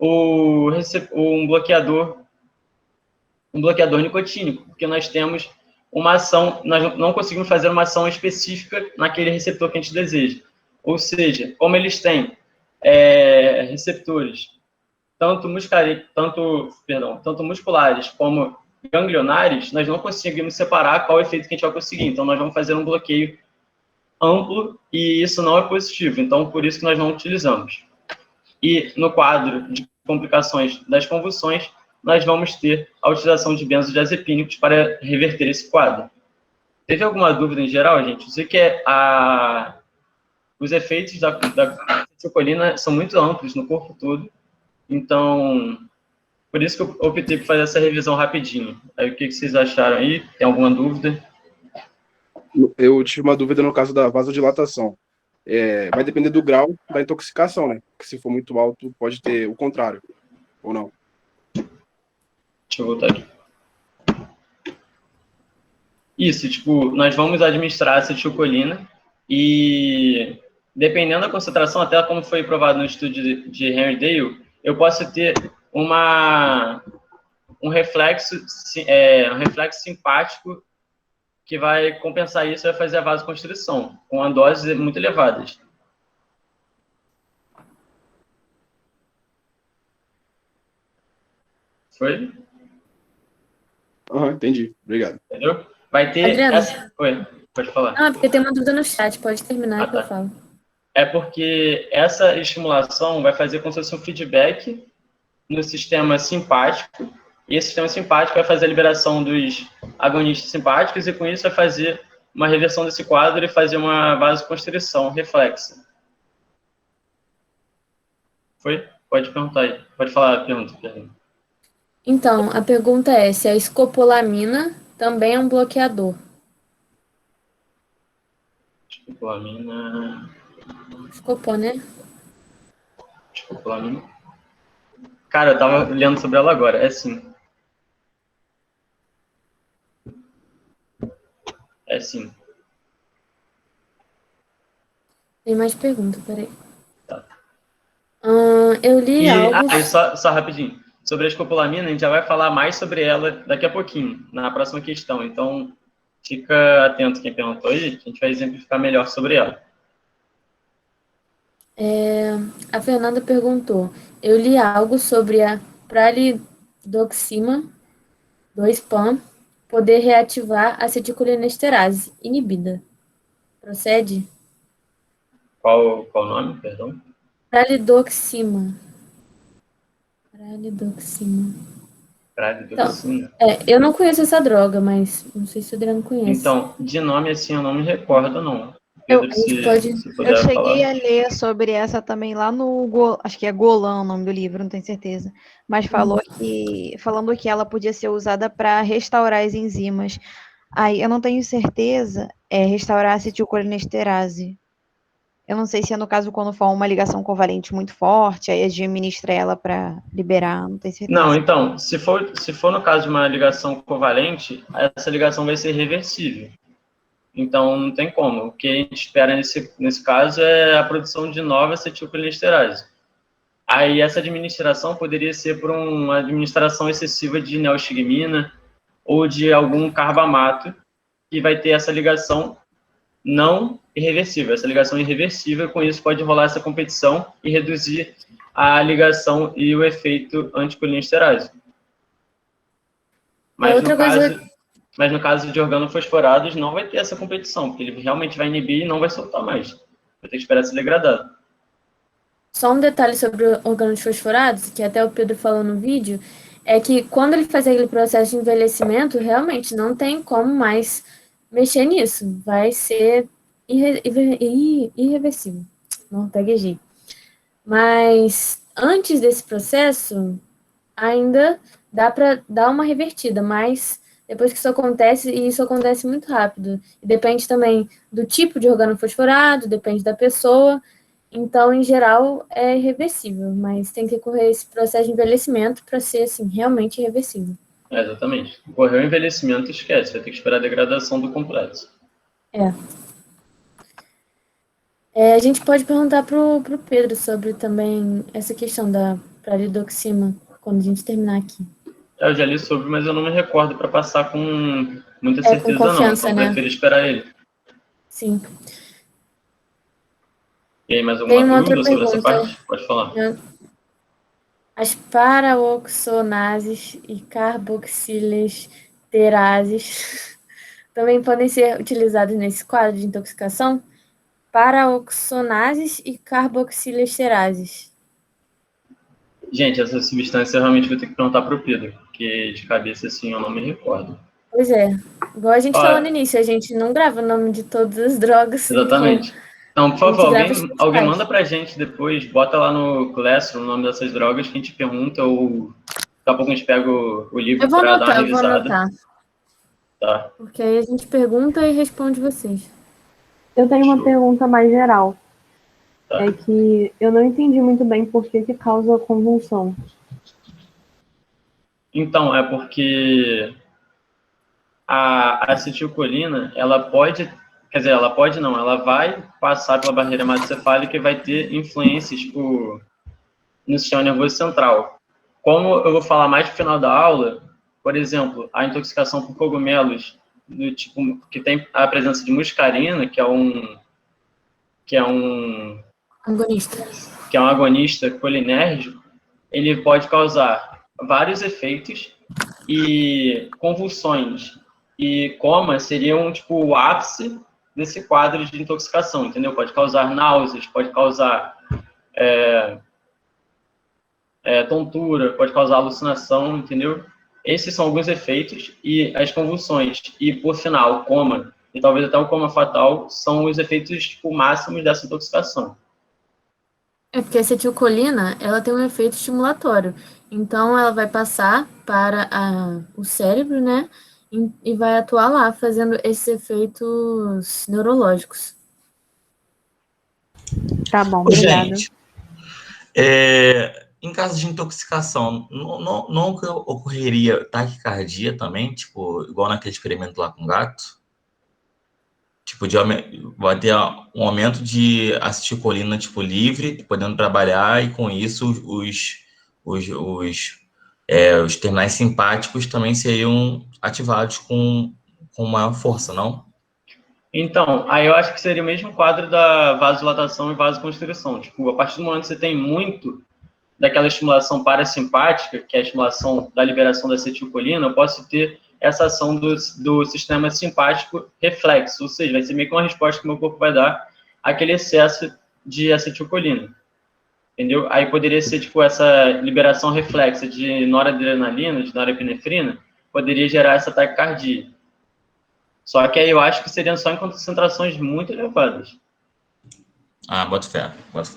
um bloqueador nicotínico, porque nós temos uma ação, nós não conseguimos fazer uma ação específica naquele receptor que a gente deseja. Ou seja, como eles têm receptores tanto musculares como ganglionares, nós não conseguimos separar qual efeito que a gente vai conseguir. Então, nós vamos fazer um bloqueio amplo e isso não é positivo, então por isso que nós não utilizamos. E no quadro de complicações das convulsões, nós vamos ter a utilização de benzodiazepínicos para reverter esse quadro. Teve alguma dúvida em geral, gente? Eu sei que os efeitos da acetilcolina são muito amplos no corpo todo, então, por isso que eu optei por fazer essa revisão rapidinho. Aí, o que vocês acharam aí? Tem alguma dúvida? Eu tive uma dúvida no caso da vasodilatação. Vai depender do grau da intoxicação, né? Que se for muito alto, pode ter o contrário, ou não? Deixa eu voltar aqui. Isso, tipo, nós vamos administrar acetilcolina e, dependendo da concentração, até como foi provado no estudo de Henry Dale, eu posso ter um reflexo simpático que vai compensar isso e vai fazer a vasoconstrição, com doses muito elevadas. Foi? Entendi. Obrigado. Entendeu? Vai ter... Adriano. Oi, pode falar. Ah, porque tem uma dúvida no chat, pode terminar que eu falo. É porque essa estimulação vai fazer como se fosse um feedback no sistema simpático, e esse sistema simpático vai fazer a liberação dos agonistas simpáticos, e com isso vai fazer uma reversão desse quadro e fazer uma vasoconstrição reflexa. Foi? Pode perguntar aí. Pode falar a pergunta. Então, a pergunta é se a escopolamina também é um bloqueador. Escopolamina... Escopou, né? Escopolamina... Cara, eu tava lendo sobre ela agora. É sim. É sim. Tem mais pergunta, peraí. Tá. Eu li algo... Só rapidinho. Sobre a escopolamina, a gente já vai falar mais sobre ela daqui a pouquinho, na próxima questão. Então, fica atento quem perguntou aí, que a gente vai exemplificar melhor sobre ela. A Fernanda perguntou, eu li algo sobre a pralidoxima 2-PAN poder reativar a acetilcolinesterase inibida. Procede? Qual o nome, perdão? Pralidoxima. Pralidoxina. Eu não conheço essa droga, mas não sei se o Adriano conhece. Então, de nome assim, eu não me recordo, não. Eu puder cheguei falar. a ler sobre essa também lá no... Acho que é Golan o nome do livro, não tenho certeza. Mas falando que ela podia ser usada para restaurar as enzimas. Aí eu não tenho certeza, restaurar a acetilcolinesterase. Eu não sei se é no caso quando for uma ligação covalente muito forte, aí administra ela para liberar, não tenho certeza. Não, então, se for no caso de uma ligação covalente, essa ligação vai ser reversível. Então, não tem como. O que a gente espera nesse caso é a produção de nova acetilcolinesterase. Aí, essa administração poderia ser por uma administração excessiva de neostigmina ou de algum carbamato, que vai ter essa ligação não irreversível. Essa ligação irreversível, com isso, pode rolar essa competição e reduzir a ligação e o efeito anticolinesterase. Mas no caso de organofosforados, não vai ter essa competição, porque ele realmente vai inibir e não vai soltar mais. Vai ter que esperar ser degradado. Só um detalhe sobre organofosforados, que até o Pedro falou no vídeo, é que quando ele faz aquele processo de envelhecimento, realmente não tem como mais mexer nisso. Vai ser irreversível. Não peguei. Mas antes desse processo, ainda dá para dar uma revertida, mas depois que isso acontece, e isso acontece muito rápido. E depende também do tipo de organofosforado, depende da pessoa. Então, em geral, é irreversível, mas tem que ocorrer esse processo de envelhecimento para ser, assim, realmente irreversível. Exatamente. Ocorreu o envelhecimento, esquece. Vai ter que esperar a degradação do complexo. A gente pode perguntar pro Pedro sobre também essa questão da pralidoxima, quando a gente terminar aqui. Eu já li sobre, mas eu não me recordo para passar com muita certeza, com confiança, não. Então, prefiro esperar ele. Sim. E aí, mais alguma dúvida sobre essa pergunta. parte? Pode falar. As paraoxonases e carboxilesterases também podem ser utilizadas nesse quadro de intoxicação? paraoxonases e carboxilesterases. Gente, essa substância eu realmente vou ter que perguntar pro Pedro, porque de cabeça assim eu não me recordo. Pois é. Igual a gente falou no Olha, início, a gente não grava o nome de todas as drogas, exatamente. Então, por a gente favor, grava os alguém principais. manda pra gente depois, bota lá no Classroom o nome dessas drogas que a gente pergunta, ou daqui a pouco a gente pega o livro Eu vou para dar uma anotar, eu vou revisada. anotar. Tá. Porque aí a gente pergunta e responde vocês. Eu tenho uma pergunta mais geral. Tá. É que eu não entendi muito bem por que causa convulsão. Então, é porque a acetilcolina, ela pode, quer dizer, ela pode não, ela vai passar pela barreira hematocefálica e vai ter influências, tipo, no sistema nervoso central. Como eu vou falar mais no final da aula, por exemplo, a intoxicação por cogumelos, do tipo, que tem a presença de muscarina, que é um Agonista. que é um agonista colinérgico, ele pode causar vários efeitos e convulsões e coma seriam tipo o ápice desse quadro de intoxicação, entendeu? Pode causar náuseas, pode causar tontura, pode causar alucinação, entendeu? Esses são alguns efeitos e as convulsões e, por final, coma e talvez até o coma fatal são os efeitos tipo, máximos dessa intoxicação. É porque a acetilcolina, ela tem um efeito estimulatório. Então, ela vai passar para o cérebro, né? E vai atuar lá, fazendo esses efeitos neurológicos. Tá bom, Ô, obrigada. gente, em caso de intoxicação, não ocorreria taquicardia também, tipo, igual naquele experimento lá com gato? Tipo, vai ter um aumento de acetilcolina, tipo, livre, podendo trabalhar, e com isso os terminais simpáticos também seriam ativados com maior força, não? Então, aí eu acho que seria o mesmo quadro da vasodilatação e vasoconstrição. Tipo, a partir do momento que você tem muito daquela estimulação parasimpática, que é a estimulação da liberação da acetilcolina, eu posso ter essa ação do sistema simpático reflexo, ou seja, vai ser meio que uma resposta que o meu corpo vai dar àquele excesso de acetilcolina. Entendeu? Aí poderia ser, tipo, essa liberação reflexa de noradrenalina, de norepinefrina, poderia gerar essa taquicardia. Só que aí eu acho que seriam só em concentrações muito elevadas. Ah, bota fé,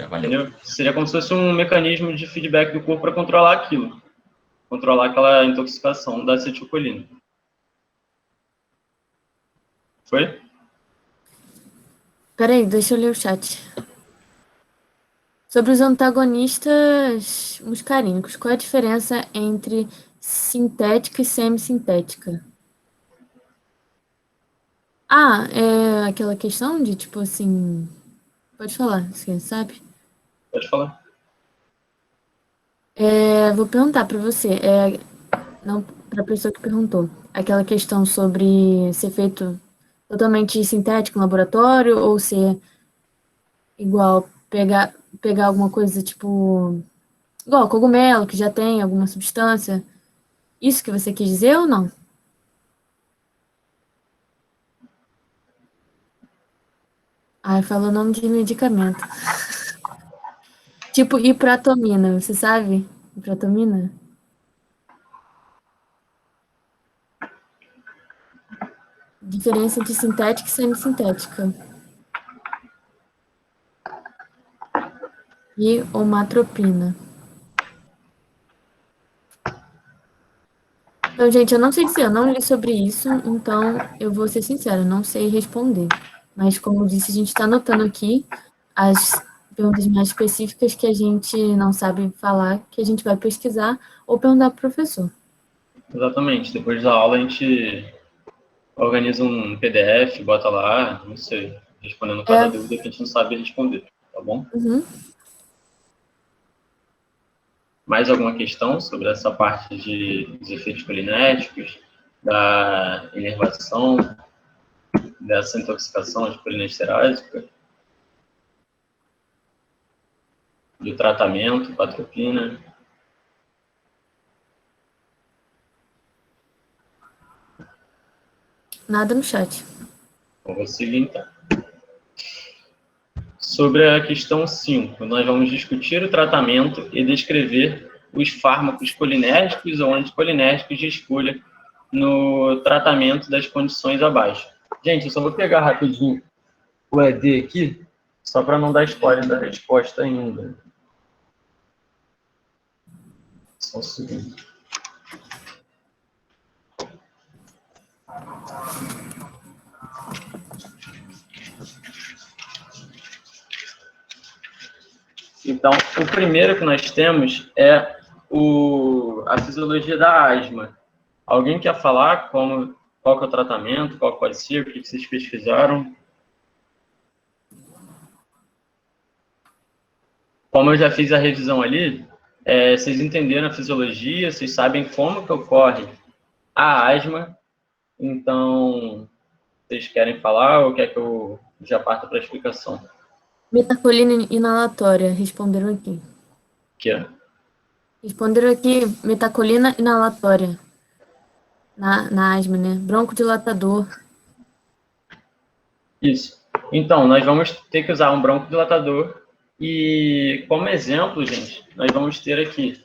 valeu. Entendeu? Seria como se fosse um mecanismo de feedback do corpo para controlar aquilo. Controlar aquela intoxicação da acetilcolina. Foi? Peraí, deixa eu ler o chat. Sobre os antagonistas muscarínicos, qual é a diferença entre sintética e semissintética? É aquela questão de, tipo assim... Pode falar, você sabe? Pode falar. Vou perguntar para você, não para a pessoa que perguntou, aquela questão sobre ser feito totalmente sintético no laboratório ou ser igual pegar alguma coisa tipo igual cogumelo que já tem alguma substância. Isso que você quis dizer ou não? Falou o nome de medicamento. Tipo ipratomina, você sabe? Ipratomina? Diferença entre sintética e semissintética. E omatropina. Então, gente, eu não sei dizer, eu não li sobre isso, então eu vou ser sincera, não sei responder. Mas, como eu disse, a gente está anotando aqui as perguntas mais específicas que a gente não sabe falar, que a gente vai pesquisar ou perguntar para o professor. Exatamente. Depois da aula a gente organiza um PDF, bota lá, não sei, respondendo cada dúvida que a gente não sabe responder, tá bom? Uhum. Mais alguma questão sobre essa parte dos efeitos colinéticos, da inervação, dessa intoxicação de colineesterásica, do tratamento com atropina? Nada no chat. Vou seguir então. sobre a questão 5. Nós vamos discutir o tratamento e descrever os fármacos colinérgicos ou anticolinérgicos de escolha no tratamento das condições abaixo. Gente, eu só vou pegar rapidinho o ED aqui, só para não dar spoiler da resposta ainda. Só um segundo. Então, o primeiro que nós temos é a fisiologia da asma. Alguém quer falar qual que é o tratamento, qual pode ser, o que vocês pesquisaram? Como eu já fiz a revisão ali, vocês entenderam a fisiologia, vocês sabem como que ocorre a asma. Então, vocês querem falar ou quer que eu já parta para a explicação? Metacolina inalatória, responderam aqui. Que é? Responderam aqui, metacolina inalatória. Na asma, né? Broncodilatador. Isso. Então, nós vamos ter que usar um broncodilatador e, como exemplo, gente, nós vamos ter aqui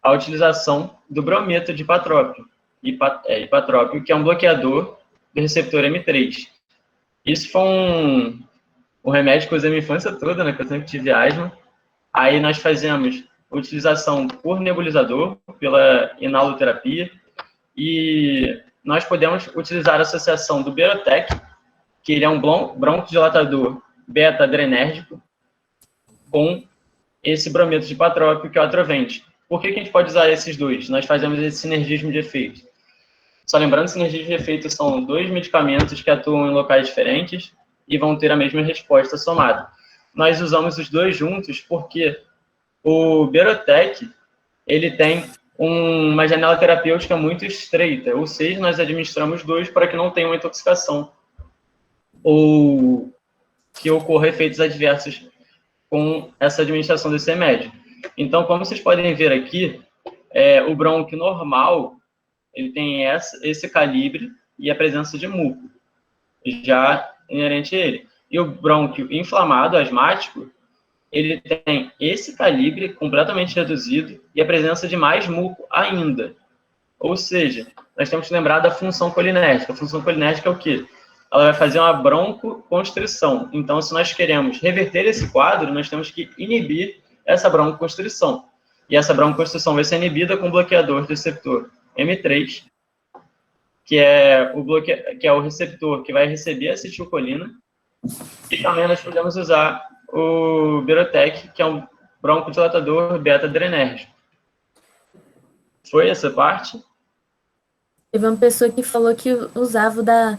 a utilização do brometo de ipatrópio. Ipatrópio, que é um bloqueador do receptor M3. Isso foi um remédio que eu usei minha infância toda, né, que eu sempre tive asma. Aí nós fazemos utilização por nebulizador, pela inaloterapia, e nós podemos utilizar a associação do Berotec, que ele é um broncodilatador beta-adrenérgico, com esse brometo de ipatrópio, que é o atrovente. Por que a gente pode usar esses dois? Nós fazemos esse sinergismo de efeito. Só lembrando, sinergismo de efeito são dois medicamentos que atuam em locais diferentes e vão ter a mesma resposta somada. Nós usamos os dois juntos porque o Berotec, ele tem uma janela terapêutica muito estreita, ou seja, nós administramos dois para que não tenha uma intoxicação ou que ocorra efeitos adversos com essa administração desse remédio. Então, como vocês podem ver aqui, o bronco normal, ele tem esse calibre e a presença de muco, já inerente a ele. E o brônquio inflamado, asmático, ele tem esse calibre completamente reduzido e a presença de mais muco ainda. Ou seja, nós temos que lembrar da função colinérgica. A função colinérgica é o quê? Ela vai fazer uma broncoconstrição. Então, se nós queremos reverter esse quadro, nós temos que inibir essa broncoconstrição. E essa broncoconstrição vai ser inibida com o bloqueador do receptor M3, que é o receptor que vai receber a acetilcolina. E também nós podemos usar o Berotec, que é um broncodilatador beta-adrenérgico. Foi essa parte? Teve uma pessoa que falou que usava o da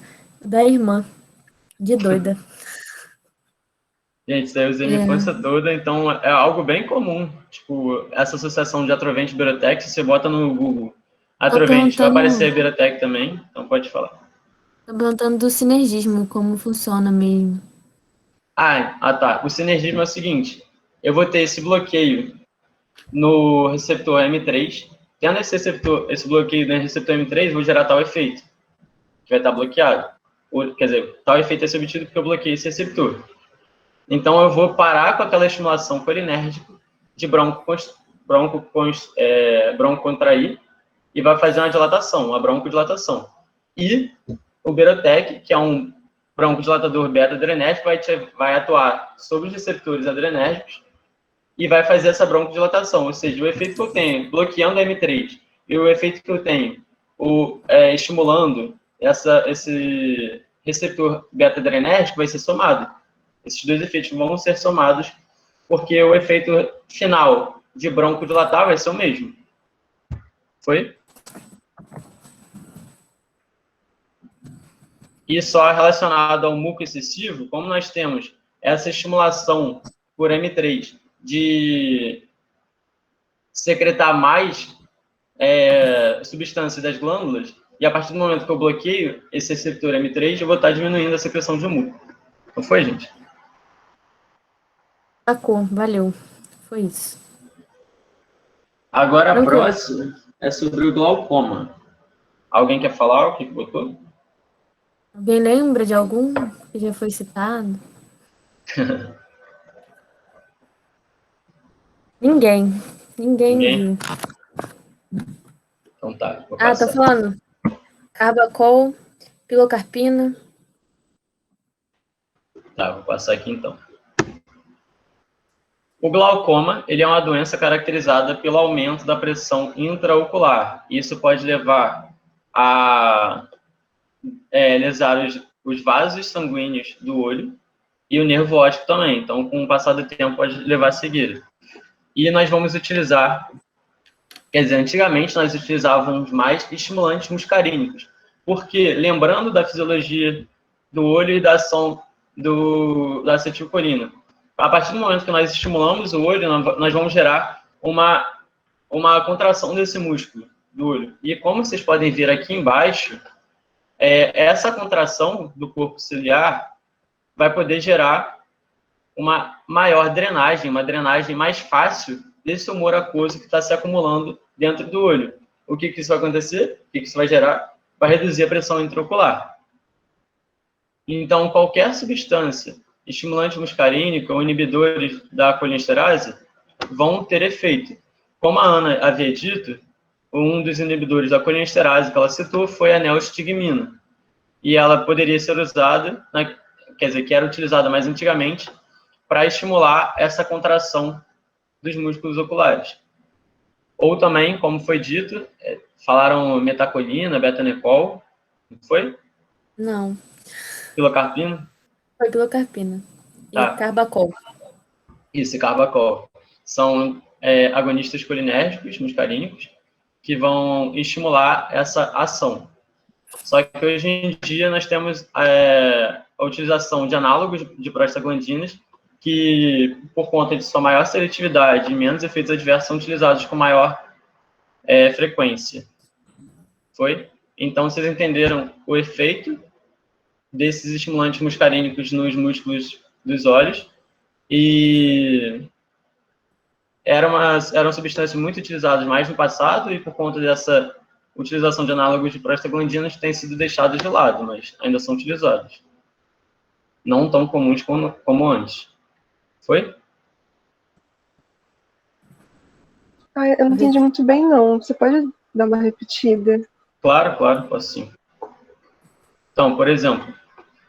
irmã, de doida. Gente, isso aí eu usei minha infância toda, então é algo bem comum. Tipo, essa associação de atrovente e Berotec, se você bota no Google atrovente, vai aparecer a Berotec também, então pode falar. Estou perguntando do sinergismo, como funciona mesmo. Tá. O sinergismo é o seguinte, eu vou ter esse bloqueio no receptor M3, tendo esse bloqueio no receptor M3, vou gerar tal efeito, que vai estar bloqueado. Quer dizer, tal efeito é ser obtido porque eu bloqueei esse receptor. Então, eu vou parar com aquela estimulação colinérgica de broncocontrair e vai fazer uma dilatação, uma broncodilatação. E o Berotec, que é um broncodilatador beta-adrenérgico, vai atuar sobre os receptores adrenérgicos e vai fazer essa broncodilatação. Ou seja, o efeito que eu tenho bloqueando a M3 e o efeito que eu tenho estimulando esse receptor beta-adrenérgico vai ser somado. Esses dois efeitos vão ser somados porque o efeito final de broncodilatar vai ser o mesmo. Foi? E só relacionado ao muco excessivo, como nós temos essa estimulação por M3 de secretar mais substância das glândulas, e a partir do momento que eu bloqueio esse receptor M3, eu vou estar diminuindo a secreção de muco. Não foi, gente? Sacou, valeu. Foi isso. Agora a próxima é sobre o glaucoma. Alguém quer falar o que botou? Alguém lembra de algum que já foi citado? Ninguém viu. Então tá, vou Ah, passar. tô falando. Carbacol, pilocarpina. Tá, vou passar aqui então. O glaucoma, ele é uma doença caracterizada pelo aumento da pressão intraocular. Isso pode levar a lesar os vasos sanguíneos do olho e o nervo óptico também. Então, com o passar do tempo, pode levar a cegueira. E nós vamos utilizar, quer dizer, antigamente nós utilizávamos mais estimulantes muscarínicos, porque, lembrando da fisiologia do olho e da ação da acetilcolina, a partir do momento que nós estimulamos o olho, nós vamos gerar uma contração desse músculo do olho. E como vocês podem ver aqui embaixo, essa contração do corpo ciliar vai poder gerar uma maior drenagem, uma drenagem mais fácil desse humor aquoso que está se acumulando dentro do olho. O que isso vai acontecer? O que isso vai gerar? Vai reduzir a pressão intraocular. Então, qualquer substância, estimulante muscarínico ou inibidores da colinesterase, vão ter efeito. Como a Ana havia dito, um dos inibidores da colinesterase que ela citou foi a neostigmina. E ela poderia ser usada, quer dizer, que era utilizada mais antigamente, para estimular essa contração dos músculos oculares. Ou também, como foi dito, falaram metacolina, betanecol, não foi? Não. Pilocarpina? Foi pilocarpina. Tá. E carbacol. Isso, carbacol. São agonistas colinérgicos, muscarínicos, que vão estimular essa ação. Só que hoje em dia nós temos a utilização de análogos de prostaglandinas que, por conta de sua maior seletividade e menos efeitos adversos, são utilizados com maior frequência. Foi? Então, vocês entenderam o efeito desses estimulantes muscarínicos nos músculos dos olhos e eram substâncias muito utilizadas mais no passado e, por conta dessa utilização de análogos de prostaglandinas, têm sido deixados de lado, mas ainda são utilizados. Não tão comuns como antes. Foi? Eu não entendi muito bem, não. Você pode dar uma repetida? Claro, posso sim. Então, por exemplo,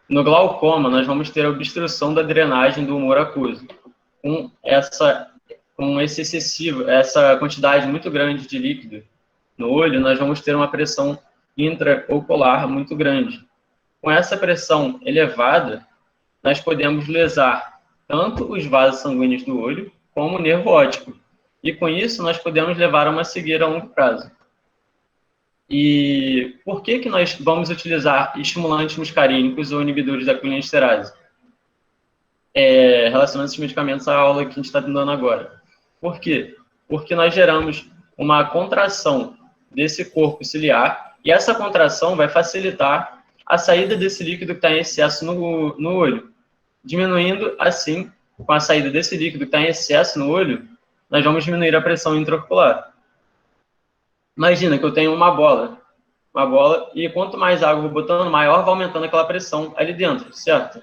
no glaucoma, nós vamos ter a obstrução da drenagem do humor aquoso. Com essa quantidade muito grande de líquido no olho, nós vamos ter uma pressão intraocular muito grande. Com essa pressão elevada, nós podemos lesar tanto os vasos sanguíneos do olho, como o nervo óptico. E com isso, nós podemos levar a uma cegueira a longo prazo. E por que nós vamos utilizar estimulantes muscarínicos ou inibidores da colinesterase? Relacionando esses medicamentos à aula que a gente está dando agora. Por quê? Porque nós geramos uma contração desse corpo ciliar, e essa contração vai facilitar a saída desse líquido que está em excesso no olho. Diminuindo, assim, com a saída desse líquido que está em excesso no olho, nós vamos diminuir a pressão intraocular. Imagina que eu tenho uma bola, e quanto mais água eu vou botando, maior vai aumentando aquela pressão ali dentro, certo?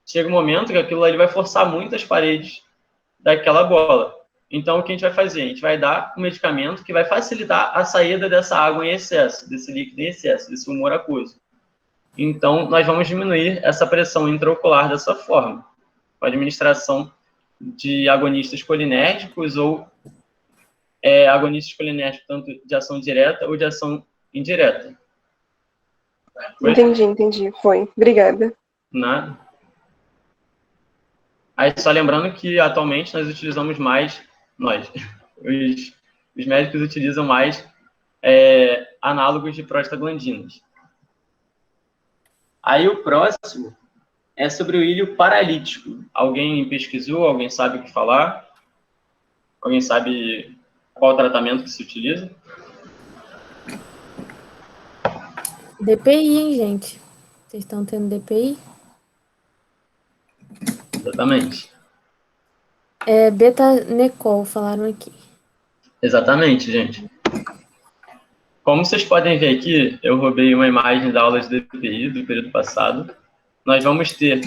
Chega um momento que aquilo ali vai forçar muito as paredes daquela bola. Então, o que a gente vai fazer? A gente vai dar um medicamento que vai facilitar a saída dessa água em excesso, desse líquido em excesso, desse humor aquoso. Então, nós vamos diminuir essa pressão intraocular dessa forma, com a administração de agonistas colinérgicos ou agonistas colinérgicos tanto de ação direta ou de ação indireta. Foi? Entendi. Foi. Obrigada. Nada. Aí, só lembrando que, atualmente, nós utilizamos mais, os médicos utilizam mais análogos de prostaglandinas. Aí, o próximo é sobre o ilho paralítico. Alguém pesquisou? Alguém sabe o que falar? Alguém sabe qual o tratamento que se utiliza? DPI, hein, gente? Vocês estão tendo DPI? Exatamente. Betanecol, falaram aqui. Exatamente, gente. Como vocês podem ver aqui, eu roubei uma imagem da aula de DPI do período passado nós vamos ter,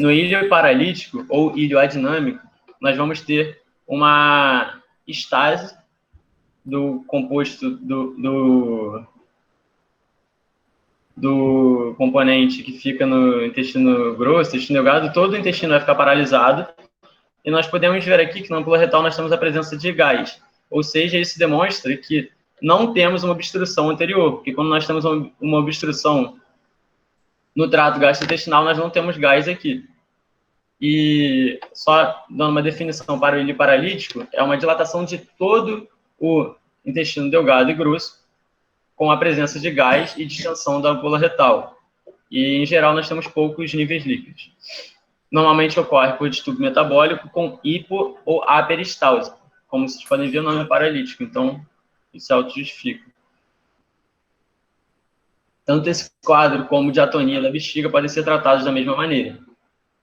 no ilho paralítico ou ilho adinâmico, nós vamos ter uma estase do composto do componente que fica no intestino grosso, intestino delgado, todo o intestino vai ficar paralisado. E nós podemos ver aqui que na ampola retal nós temos a presença de gás. Ou seja, isso demonstra que não temos uma obstrução anterior, porque quando nós temos uma obstrução no trato gastrointestinal, nós não temos gás aqui. E só dando uma definição para o ilho paralítico, é uma dilatação de todo o intestino delgado e grosso, com a presença de gás e distensão da ampola retal. E, em geral, nós temos poucos níveis líquidos. Normalmente ocorre por distúrbio metabólico com hipo ou aperistalse, como vocês podem ver, o nome é paralítico, então isso se auto-justifica. Tanto esse quadro como de atonia da bexiga podem ser tratados da mesma maneira.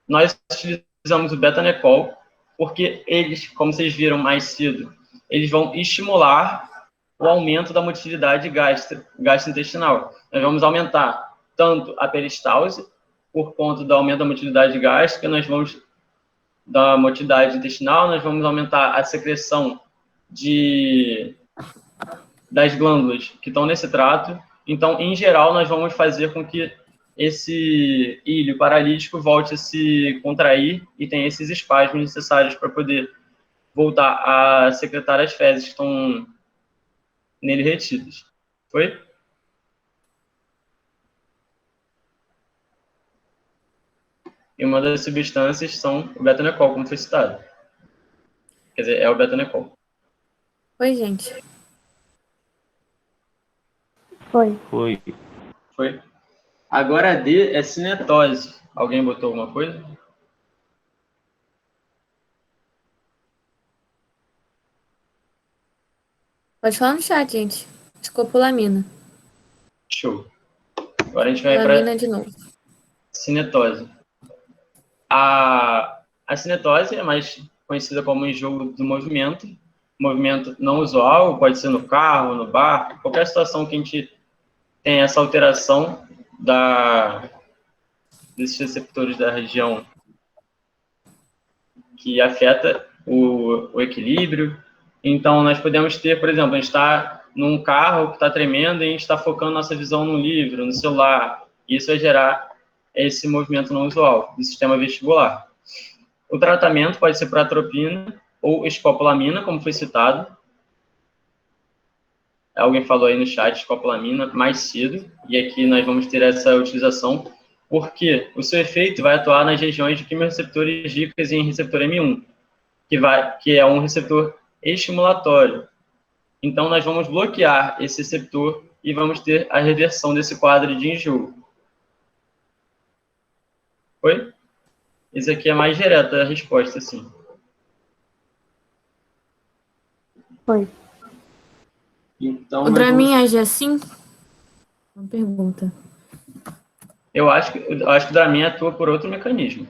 Nós utilizamos o betanecol porque eles, como vocês viram mais cedo, eles vão estimular o aumento da motilidade gastrointestinal. Nós vamos aumentar tanto a peristalse, por conta do aumento da motilidade gástrica, nós vamos da motilidade intestinal, nós vamos aumentar a secreção das glândulas que estão nesse trato. Então, em geral, nós vamos fazer com que esse ilho paralítico volte a se contrair e tenha esses espasmos necessários para poder voltar a secretar as fezes que estão nele retidas. Foi? E uma das substâncias são o betanecol, como foi citado. Quer dizer, é o betanecol. Oi, gente. Foi. Agora a D é cinetose. Alguém botou alguma coisa? Pode falar no chat, gente. Escopolamina. Show. Agora a gente vai para Lamina de novo. cinetose. A cinetose é mais conhecida como enjoo do movimento não usual, pode ser no carro, no barco, qualquer situação que a gente tem essa alteração desses receptores da região que afeta o equilíbrio. Então, nós podemos ter, por exemplo, a gente está num carro que está tremendo e a gente está focando nossa visão no livro, no celular. Isso vai gerar esse movimento não usual do sistema vestibular. O tratamento pode ser por atropina ou escopolamina, como foi citado. Alguém falou aí no chat, escopolamina, mais cedo. E aqui nós vamos ter essa utilização, porque o seu efeito vai atuar nas regiões de quimiorreceptores ricas em receptor M1, que é um receptor estimulatório. Então, nós vamos bloquear esse receptor e vamos ter a reversão desse quadro de enjoo. Oi? Esse aqui é mais direto a resposta, sim. Foi. Então, O Dramin age assim? Uma pergunta. eu acho que o Dramin atua por outro mecanismo.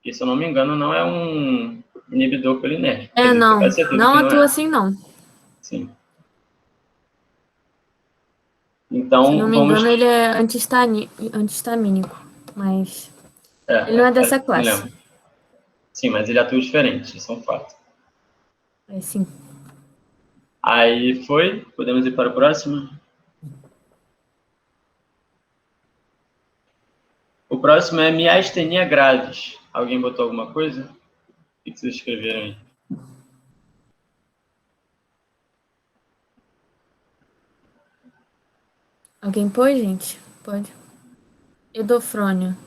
Que, se eu não me engano, não é um inibidor colinérgico. É, não. Vai ser tudo Não que atua é. assim, não. Sim. Então, Se não me vamos... engano, ele é antihistamínico, mas ele não é dessa não classe. lembro. Sim, mas ele atua diferente, isso é um fato. É sim. Aí foi, podemos ir para o próximo? O próximo é miastenia gravis. Alguém botou alguma coisa? O que vocês escreveram aí? Alguém pôs, gente? Pode. Edofrônio.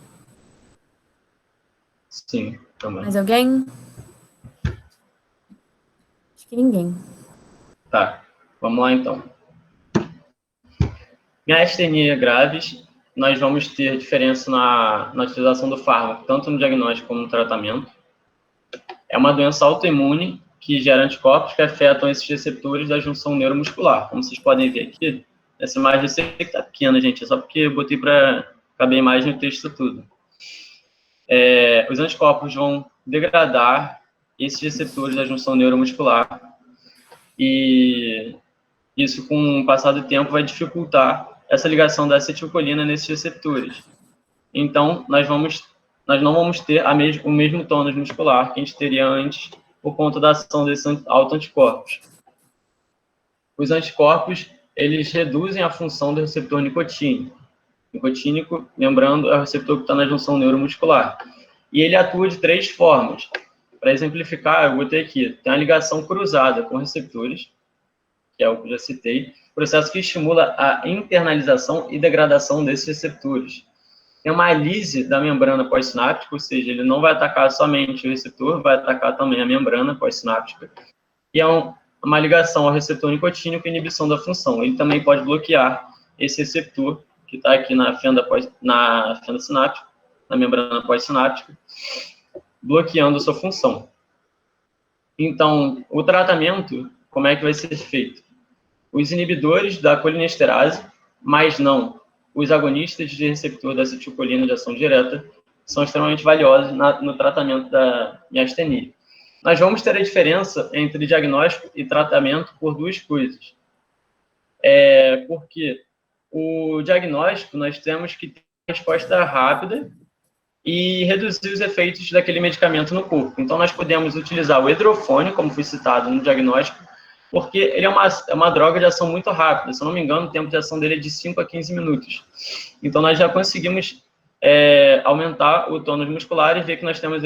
Sim, também. Mais alguém? Acho que ninguém. Tá, vamos lá então. Miastenia gravis, nós vamos ter diferença na utilização do fármaco, tanto no diagnóstico como no tratamento. É uma doença autoimune que gera anticorpos que afetam esses receptores da junção neuromuscular. Como vocês podem ver aqui, essa imagem eu sei que está pequena, gente, é só porque eu botei para caber a imagem no texto tudo. Os anticorpos vão degradar esses receptores da junção neuromuscular e isso, com o passar do tempo, vai dificultar essa ligação da acetilcolina nesses receptores. então nós não vamos ter o mesmo tônus muscular que a gente teria antes por conta da ação desses autoanticorpos. Os anticorpos, eles reduzem a função do receptor nicotínico. Nicotínico, lembrando, é o receptor que está na junção neuromuscular. E ele atua de 3 formas. Para exemplificar, eu botei aqui, tem uma ligação cruzada com receptores, que é o que eu já citei, processo que estimula a internalização e degradação desses receptores. Tem uma lise da membrana pós-sináptica, ou seja, ele não vai atacar somente o receptor, vai atacar também a membrana pós-sináptica. E é uma ligação ao receptor nicotínico e inibição da função. Ele também pode bloquear esse receptor que está aqui na fenda sináptica, na membrana pós-sináptica, bloqueando a sua função. Então, o tratamento, como é que vai ser feito? Os inibidores da colinesterase, mas não os agonistas de receptor da acetilcolina de ação direta, são extremamente valiosos no tratamento da miastenia. Nós vamos ter a diferença entre diagnóstico e tratamento por 2 coisas. Porque o diagnóstico, nós temos que ter uma resposta rápida e reduzir os efeitos daquele medicamento no corpo. Então, nós podemos utilizar o hidrofone, como foi citado no diagnóstico, porque ele é uma droga de ação muito rápida. Se eu não me engano, o tempo de ação dele é de 5 a 15 minutos. Então, nós já conseguimos aumentar o tônus muscular e ver que nós temos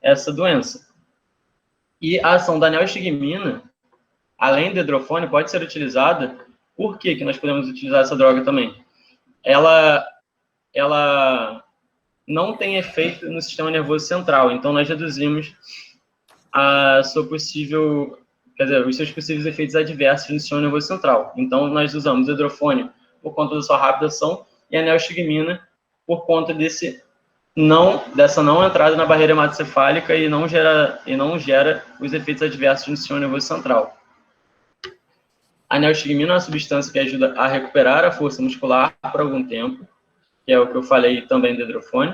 essa doença. E a ação da neostigmina, além do hidrofone, pode ser utilizada. Por que nós podemos utilizar essa droga também? Ela não tem efeito no sistema nervoso central, então nós reduzimos os seus possíveis efeitos adversos no sistema nervoso central. Então, nós usamos o hidrofone por conta da sua rápida ação e a neostigmina por conta dessa não entrada na barreira hematocefálica e não gera os efeitos adversos no sistema nervoso central. A neostigmina é uma substância que ajuda a recuperar a força muscular por algum tempo, que é o que eu falei também do hidrofone.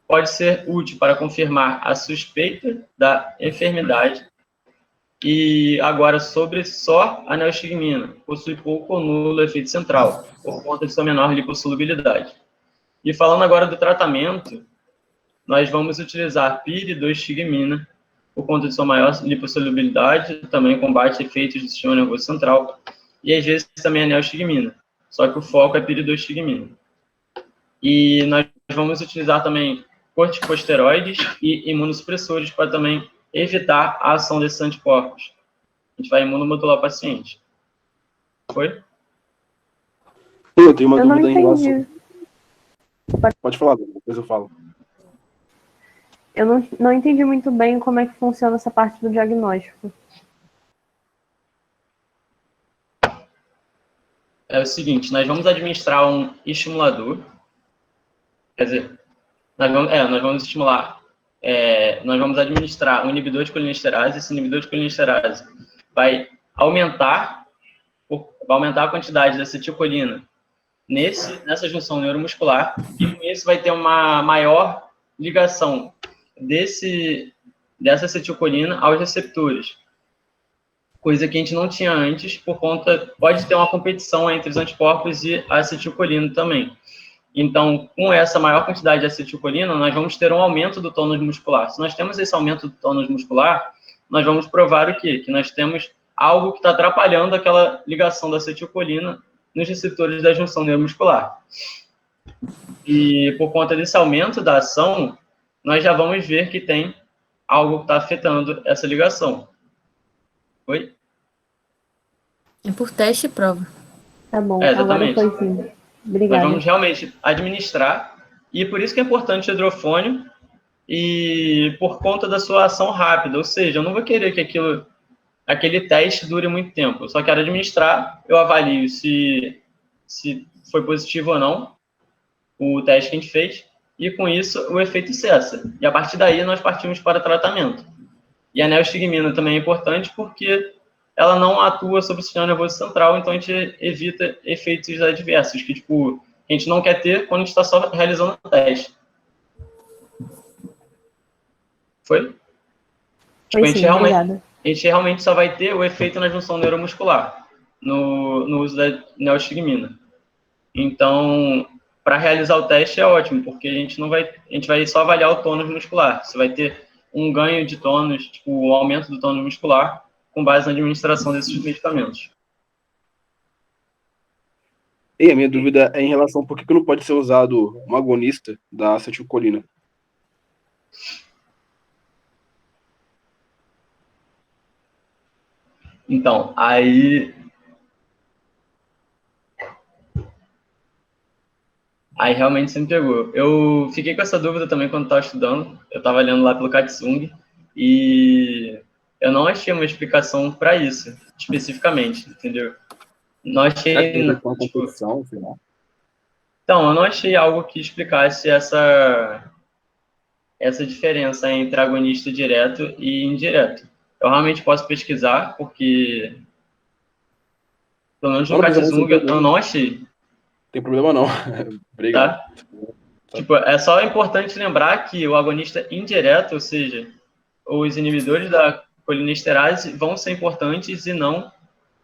Pode ser útil para confirmar a suspeita da enfermidade. E agora, sobre só a neostigmina, possui pouco ou nulo efeito central, por conta de sua menor lipossolubilidade. E falando agora do tratamento, nós vamos utilizar piridoxigmina, por conta de sua maior lipossolubilidade, também combate efeitos do sistema nervoso central, e às vezes também a neostigmina, só que o foco é piridoxigmina. E nós vamos utilizar também corticosteroides e imunossupressores para também evitar a ação desses anticorpos. A gente vai imunomodular o paciente. Foi? Eu tenho uma dúvida em entendi. relação... Pode falar, depois eu falo. Eu não entendi muito bem como é que funciona essa parte do diagnóstico. É o seguinte, nós vamos administrar um estimulador, quer dizer, nós vamos estimular, nós vamos administrar um inibidor de colinesterase. Esse inibidor de colinesterase vai aumentar a quantidade de acetilcolina nessa junção neuromuscular, e com isso vai ter uma maior ligação dessa acetilcolina aos receptores, coisa que a gente não tinha antes, pode ter uma competição entre os anticorpos e a acetilcolina também. Então, com essa maior quantidade de acetilcolina, nós vamos ter um aumento do tônus muscular. Se nós temos esse aumento do tônus muscular, nós vamos provar o quê? Que nós temos algo que está atrapalhando aquela ligação da acetilcolina nos receptores da junção neuromuscular. E por conta desse aumento da ação, nós já vamos ver que tem algo que está afetando essa ligação. Oi? É por teste e prova. Tá bom, exatamente. agora foi sim. Obrigada. Nós vamos realmente administrar, e por isso que é importante o hidrofone, e por conta da sua ação rápida, ou seja, eu não vou querer que aquele teste dure muito tempo, eu só quero administrar, eu avalio se foi positivo ou não o teste que a gente fez, e com isso o efeito cessa. E a partir daí nós partimos para tratamento. E a neostigmina também é importante porque ela não atua sobre o sistema nervoso central, então a gente evita efeitos adversos, que a gente não quer ter quando a gente está só realizando o teste. Foi? Foi a sim, obrigada. A gente realmente só vai ter o efeito na junção neuromuscular, no uso da neostigmina. Então, para realizar o teste é ótimo, porque a gente vai só avaliar o tônus muscular. Você vai ter um ganho de tônus, tipo, o aumento do tônus muscular, com base na administração desses medicamentos. E a minha dúvida é em relação a por que não pode ser usado um agonista da acetilcolina. Então, aí realmente você me pegou. Eu fiquei com essa dúvida também quando estava estudando. Eu estava lendo lá pelo Katsung e eu não achei uma explicação para isso, especificamente, entendeu? Não achei... Então, eu não achei algo que explicasse essa diferença entre agonista direto e indireto. Eu realmente posso pesquisar, porque pelo menos no Katsung eu não achei. Tem problema não. Obrigado. Tá? Tipo, é só importante lembrar que o agonista indireto, ou seja, os inibidores da colinesterase vão ser importantes e não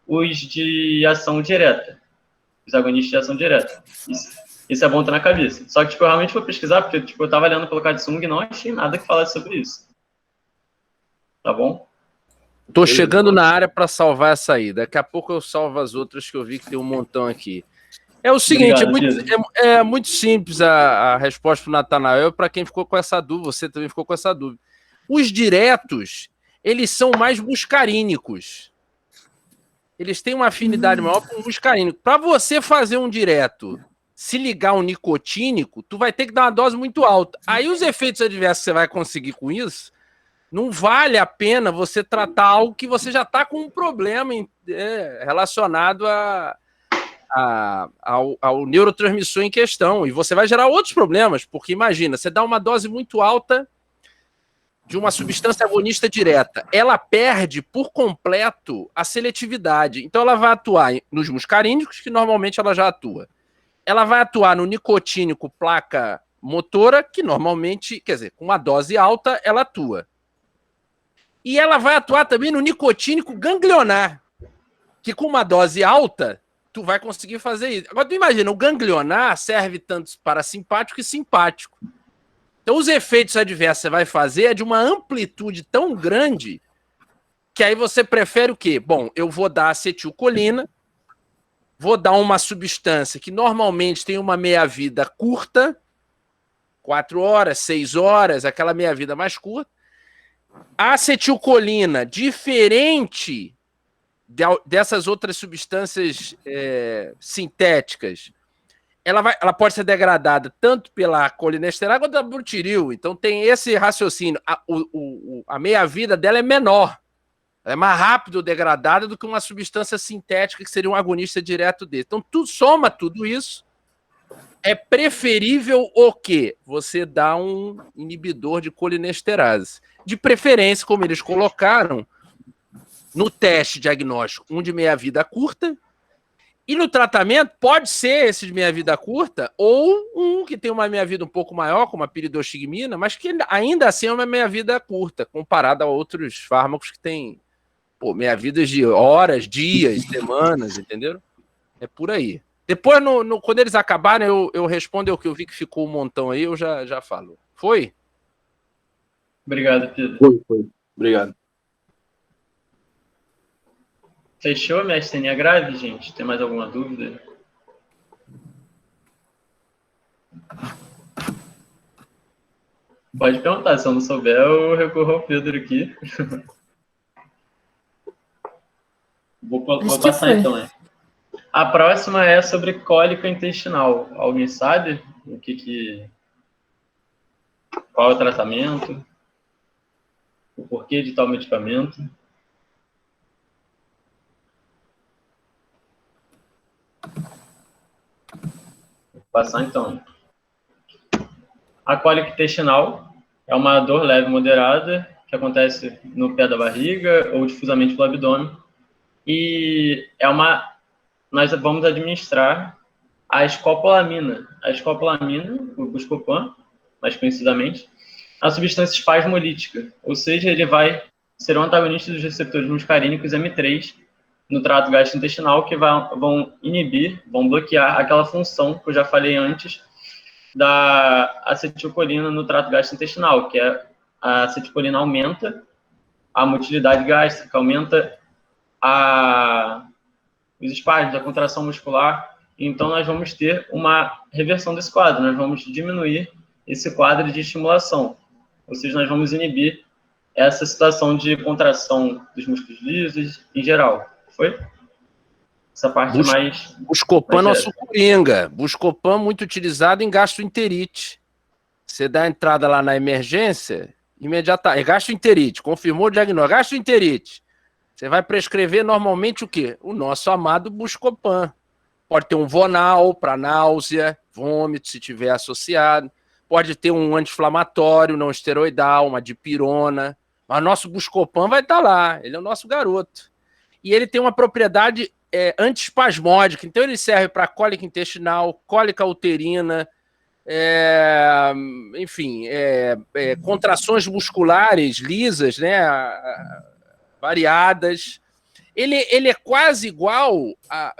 os de ação direta. Os agonistas de ação direta. Isso é bom ter na cabeça. Só que, tipo, eu realmente vou pesquisar, porque tipo, eu estava lendo pelo Katsung e não achei nada que falasse sobre isso. Tá bom? Tô chegando na área para salvar essa aí. Daqui a pouco eu salvo as outras que eu vi que tem um montão aqui. É o seguinte, Obrigado, é muito simples a resposta para o Natanael, para quem ficou com essa dúvida, você também ficou com essa dúvida. Os diretos, eles são mais muscarínicos. Eles têm uma afinidade maior com o muscarínico. Para você fazer um direto, se ligar um nicotínico, tu vai ter que dar uma dose muito alta. Aí os efeitos adversos que você vai conseguir com isso, não vale a pena você tratar algo que você já está com um problema relacionado ao neurotransmissor em questão. E você vai gerar outros problemas, porque imagina, você dá uma dose muito alta de uma substância agonista direta, ela perde por completo a seletividade. Então ela vai atuar nos muscarínicos, que normalmente ela já atua. Ela vai atuar no nicotínico placa motora, que normalmente, quer dizer, com uma dose alta, ela atua. E ela vai atuar também no nicotínico ganglionar, que com uma dose alta, tu vai conseguir fazer isso. Agora, tu imagina, o ganglionar serve tanto para simpático e simpático. Então, os efeitos adversos que você vai fazer é de uma amplitude tão grande que aí você prefere o quê? Bom, eu vou dar acetilcolina, vou dar uma substância que normalmente tem uma meia-vida curta, 4 horas, 6 horas, aquela meia-vida mais curta. A acetilcolina, diferente dessas outras substâncias sintéticas, ela pode ser degradada tanto pela colinesterase quanto pela butiril. Então tem esse raciocínio. A meia-vida dela é menor. Ela é mais rápido degradada do que uma substância sintética que seria um agonista direto dele. Então soma tudo isso. É preferível o quê? Você dá um inibidor de colinesterase. De preferência, como eles colocaram, no teste diagnóstico, um de meia-vida curta, e no tratamento pode ser esse de meia-vida curta, ou um que tem uma meia-vida um pouco maior, como a piridoxigmina, mas que ainda assim é uma meia-vida curta, comparada a outros fármacos que têm meia-vidas de horas, dias, semanas, entenderam? É por aí. Depois, quando eles acabarem, eu respondo o que eu vi que ficou um montão aí, eu já falo. Foi? Obrigado, Pedro. Foi. Obrigado. Fechou a minha astenia grave, gente? Tem mais alguma dúvida? Pode perguntar, se eu não souber, eu recorro ao Pedro aqui. Vou passar então, né? A próxima é sobre cólica intestinal. Alguém sabe qual é o tratamento? O porquê de tal medicamento? Vou passar então. A cólica intestinal é uma dor leve moderada que acontece no pé da barriga ou difusamente pelo abdômen. E nós vamos administrar a escopolamina. A escopolamina, o Buscopan, mais conhecidamente, é uma substância espasmolítica, ou seja, ele vai ser um antagonista dos receptores muscarínicos M3 no trato gastrointestinal que vão inibir, vão bloquear aquela função que eu já falei antes, da acetilcolina no trato gastrointestinal, que a acetilcolina aumenta a motilidade gástrica, aumenta os espasmos, a contração muscular. Então, nós vamos ter uma reversão desse quadro, nós vamos diminuir esse quadro de estimulação, ou seja, nós vamos inibir essa situação de contração dos músculos lisos em geral. Foi? Essa parte mais... Buscopan, nosso coringa. Buscopan muito utilizado em gastroenterite. Você dá a entrada lá na emergência, imediatamente. É gastroenterite, confirmou o diagnóstico. Gastroenterite. Você vai prescrever normalmente o quê? O nosso amado Buscopan. Pode ter um Vonal para náusea, vômito, se tiver associado. Pode ter um anti-inflamatório não esteroidal, uma dipirona. Mas nosso Buscopan vai estar lá. Ele é o nosso garoto. E ele tem uma propriedade antiespasmódica. Então ele serve para cólica intestinal, cólica uterina, enfim, contrações musculares lisas, né, variadas. Ele é quase igual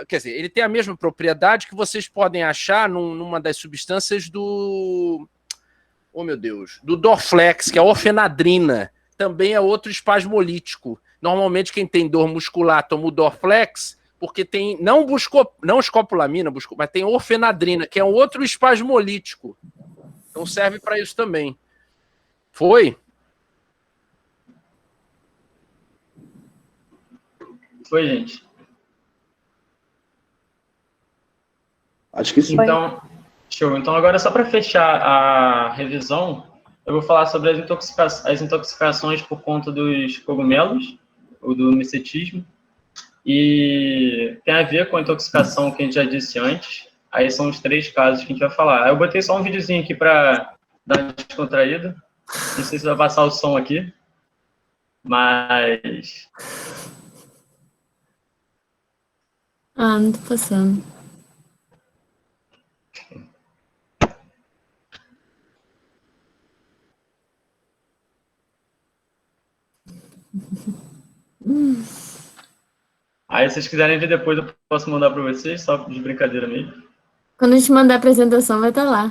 quer dizer, ele tem a mesma propriedade que vocês podem achar numa das substâncias do Dorflex, que é a orfenadrina. Também é outro espasmolítico. Normalmente quem tem dor muscular toma o Dorflex, porque tem não escopolamina, mas tem orfenadrina, que é um outro espasmolítico. Então serve para isso também. Foi? Foi, gente. Acho que sim. Então, show. Então, agora, só para fechar a revisão, eu vou falar sobre as intoxicações por conta dos cogumelos, ou do micetismo, e tem a ver com a intoxicação que a gente já disse antes. Aí são os 3 casos que a gente vai falar. Eu botei só um videozinho aqui para dar uma descontraída. Não sei se vai passar o som aqui, mas... Não tô passando. Aí, se vocês quiserem ver depois, eu posso mandar para vocês, só de brincadeira mesmo. Quando a gente mandar a apresentação, vai estar lá.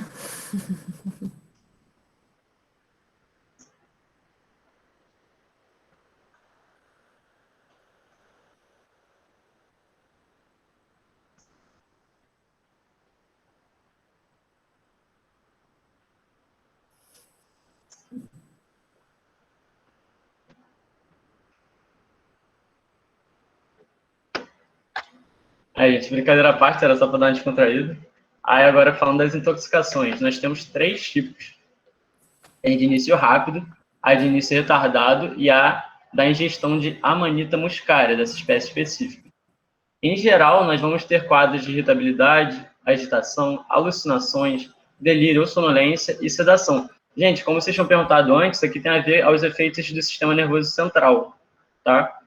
Aí, gente, brincadeira à parte, era só para dar uma descontraída. Aí, agora, falando das intoxicações, nós temos 3 tipos. Tem de início rápido, a de início retardado e a da ingestão de Amanita muscaria, dessa espécie específica. Em geral, nós vamos ter quadros de irritabilidade, agitação, alucinações, delírio ou sonolência e sedação. Gente, como vocês tinham perguntado antes, isso aqui tem a ver aos efeitos do sistema nervoso central, tá?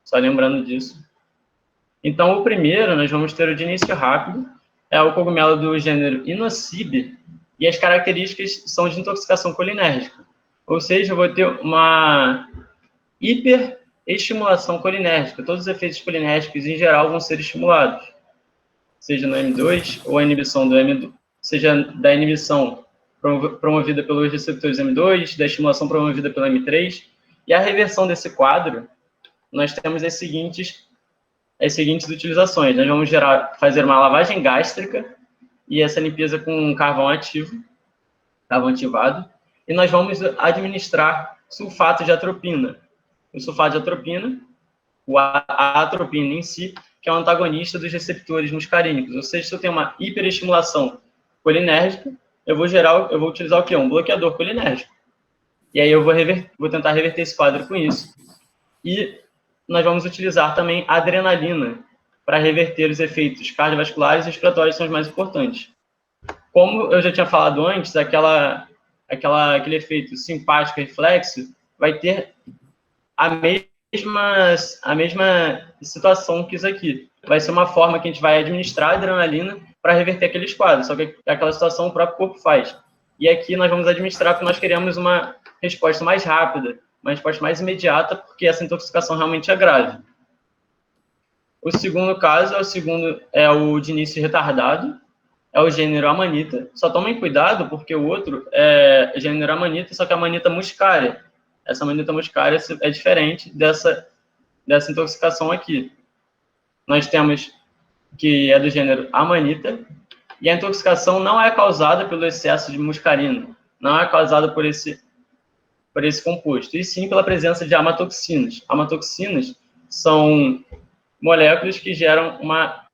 Só lembrando disso. Então, o primeiro, nós vamos ter o de início rápido, é o cogumelo do gênero Inocybe, e as características são de intoxicação colinérgica. Ou seja, eu vou ter uma hiperestimulação colinérgica. Todos os efeitos colinérgicos, em geral, vão ser estimulados. Seja no M2, ou a inibição do M2, seja da inibição promovida pelos receptores M2, da estimulação promovida pelo M3. E a reversão desse quadro, nós temos as seguintes utilizações. Nós vamos fazer uma lavagem gástrica e essa limpeza com carvão ativo, carvão ativado, e nós vamos administrar sulfato de atropina. O sulfato de atropina, a atropina em si, que é um antagonista dos receptores muscarínicos, ou seja, se eu tenho uma hiperestimulação colinérgica, eu vou utilizar o quê? Um bloqueador colinérgico. E aí eu vou tentar reverter esse quadro com isso. E nós vamos utilizar também a adrenalina para reverter os efeitos cardiovasculares e respiratórios, são os mais importantes. Como eu já tinha falado antes, aquele efeito simpático reflexo vai ter a mesma situação que isso aqui. Vai ser uma forma que a gente vai administrar a adrenalina para reverter aqueles quadros, só que aquela situação o próprio corpo faz. E aqui nós vamos administrar porque nós queremos uma resposta mais rápida, uma resposta mais imediata, porque essa intoxicação realmente é grave. O segundo caso é o de início retardado, é o gênero Amanita. Só tomem cuidado, porque o outro é gênero Amanita, só que a Amanita muscaria. Essa Amanita muscaria é diferente dessa intoxicação aqui. Nós temos que é do gênero Amanita, e a intoxicação não é causada pelo excesso de muscarina, não é causada por esse composto, e sim pela presença de amatoxinas. Amatoxinas são moléculas que geram uma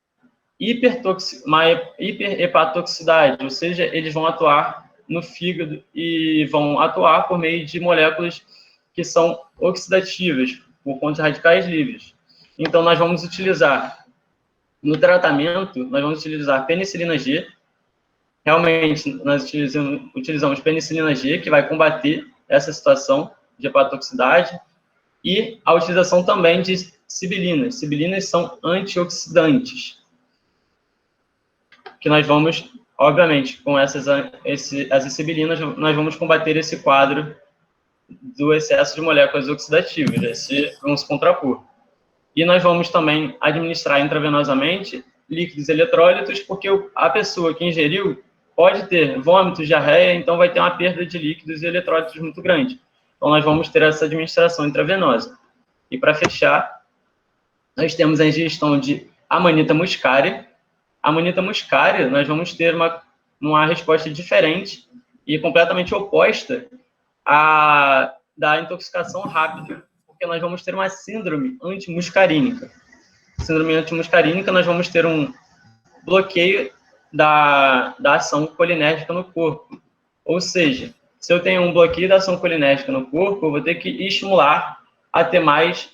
hiperhepatotoxicidade, ou seja, eles vão atuar no fígado e vão atuar por meio de moléculas que são oxidativas, por conta de radicais livres. Então, nós vamos utilizar, no tratamento, nós vamos utilizar penicilina G. Realmente, nós utilizamos penicilina G, que vai combater essa situação de hepatotoxicidade, e a utilização também de sibilinas. Sibilinas são antioxidantes, que nós vamos, obviamente, com as sibilinas, nós vamos combater esse quadro do excesso de moléculas oxidativas, vamos se contrapor. E nós vamos também administrar intravenosamente líquidos eletrólitos, porque a pessoa que ingeriu pode ter vômitos, diarreia, então vai ter uma perda de líquidos e eletrólitos muito grande. Então, nós vamos ter essa administração intravenosa. E, para fechar, nós temos a ingestão de Amanita muscaria. A Amanita muscaria, nós vamos ter uma resposta diferente e completamente oposta da intoxicação rápida, porque nós vamos ter uma síndrome antimuscarínica. Síndrome antimuscarínica, nós vamos ter um bloqueio da ação colinérgica no corpo. Ou seja, se eu tenho um bloqueio da ação colinérgica no corpo, eu vou ter que estimular a ter mais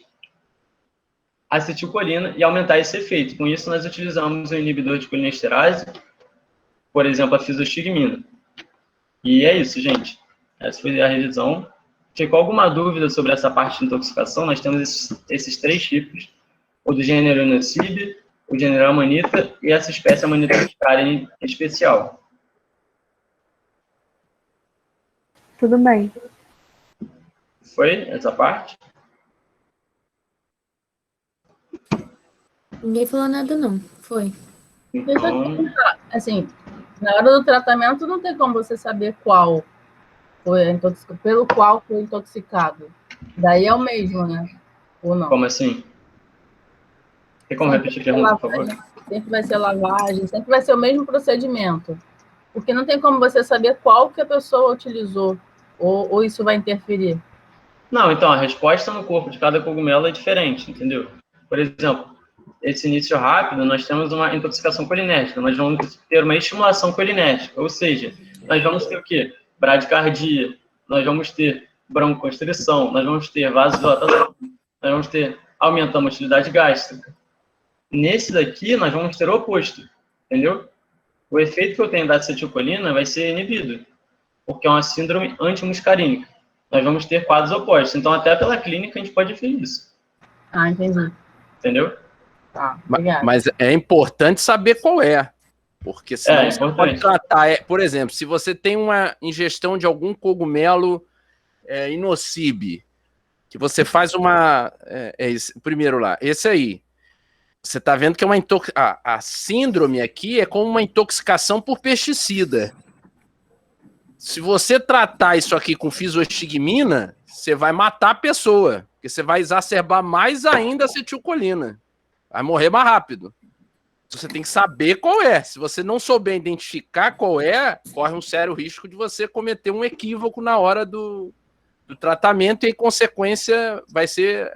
acetilcolina e aumentar esse efeito. Com isso, nós utilizamos o inibidor de colinesterase, por exemplo, a fisostigmina. E é isso, gente. Essa foi a revisão. Ficou alguma dúvida sobre essa parte de intoxicação? Nós temos esses 3 tipos, o do gênero Inocybe, o gênero Amanita e essa espécie Amanita muscaria em especial. Tudo bem. Foi essa parte? Ninguém falou nada, não. Foi. Deixa eu te perguntar, assim, na hora do tratamento não tem como você saber qual foi pelo qual foi intoxicado. Daí é o mesmo, né? Ou não? Como assim? Tem como repetir a pergunta, por favor? Sempre vai ser lavagem, sempre vai ser o mesmo procedimento. Porque não tem como você saber qual que a pessoa utilizou, ou isso vai interferir. Não, então, a resposta no corpo de cada cogumelo é diferente, entendeu? Por exemplo, esse início rápido, nós temos uma intoxicação colinérgica, nós vamos ter uma estimulação colinérgica, ou seja, nós vamos ter o quê? Bradicardia, nós vamos ter broncoconstrição, nós vamos ter vasodilatação, nós vamos ter aumento da motilidade gástrica. Nesse daqui, nós vamos ter o oposto, entendeu? O efeito que eu tenho da acetilcolina vai ser inibido, porque é uma síndrome antimuscarínica. Nós vamos ter quadros opostos. Então, até pela clínica, a gente pode ver isso. Ah, entendi. Entendeu? Tá, mas é importante saber qual é. Porque senão você pode tratar... por exemplo, se você tem uma ingestão de algum cogumelo Inocybe, que você faz uma... primeiro lá, esse aí. Você está vendo que é uma a síndrome aqui é como uma intoxicação por pesticida. Se você tratar isso aqui com fisostigmina, você vai matar a pessoa, porque você vai exacerbar mais ainda a acetilcolina. Vai morrer mais rápido. Você tem que saber qual é. Se você não souber identificar qual é, corre um sério risco de você cometer um equívoco na hora do tratamento e, em consequência, vai ser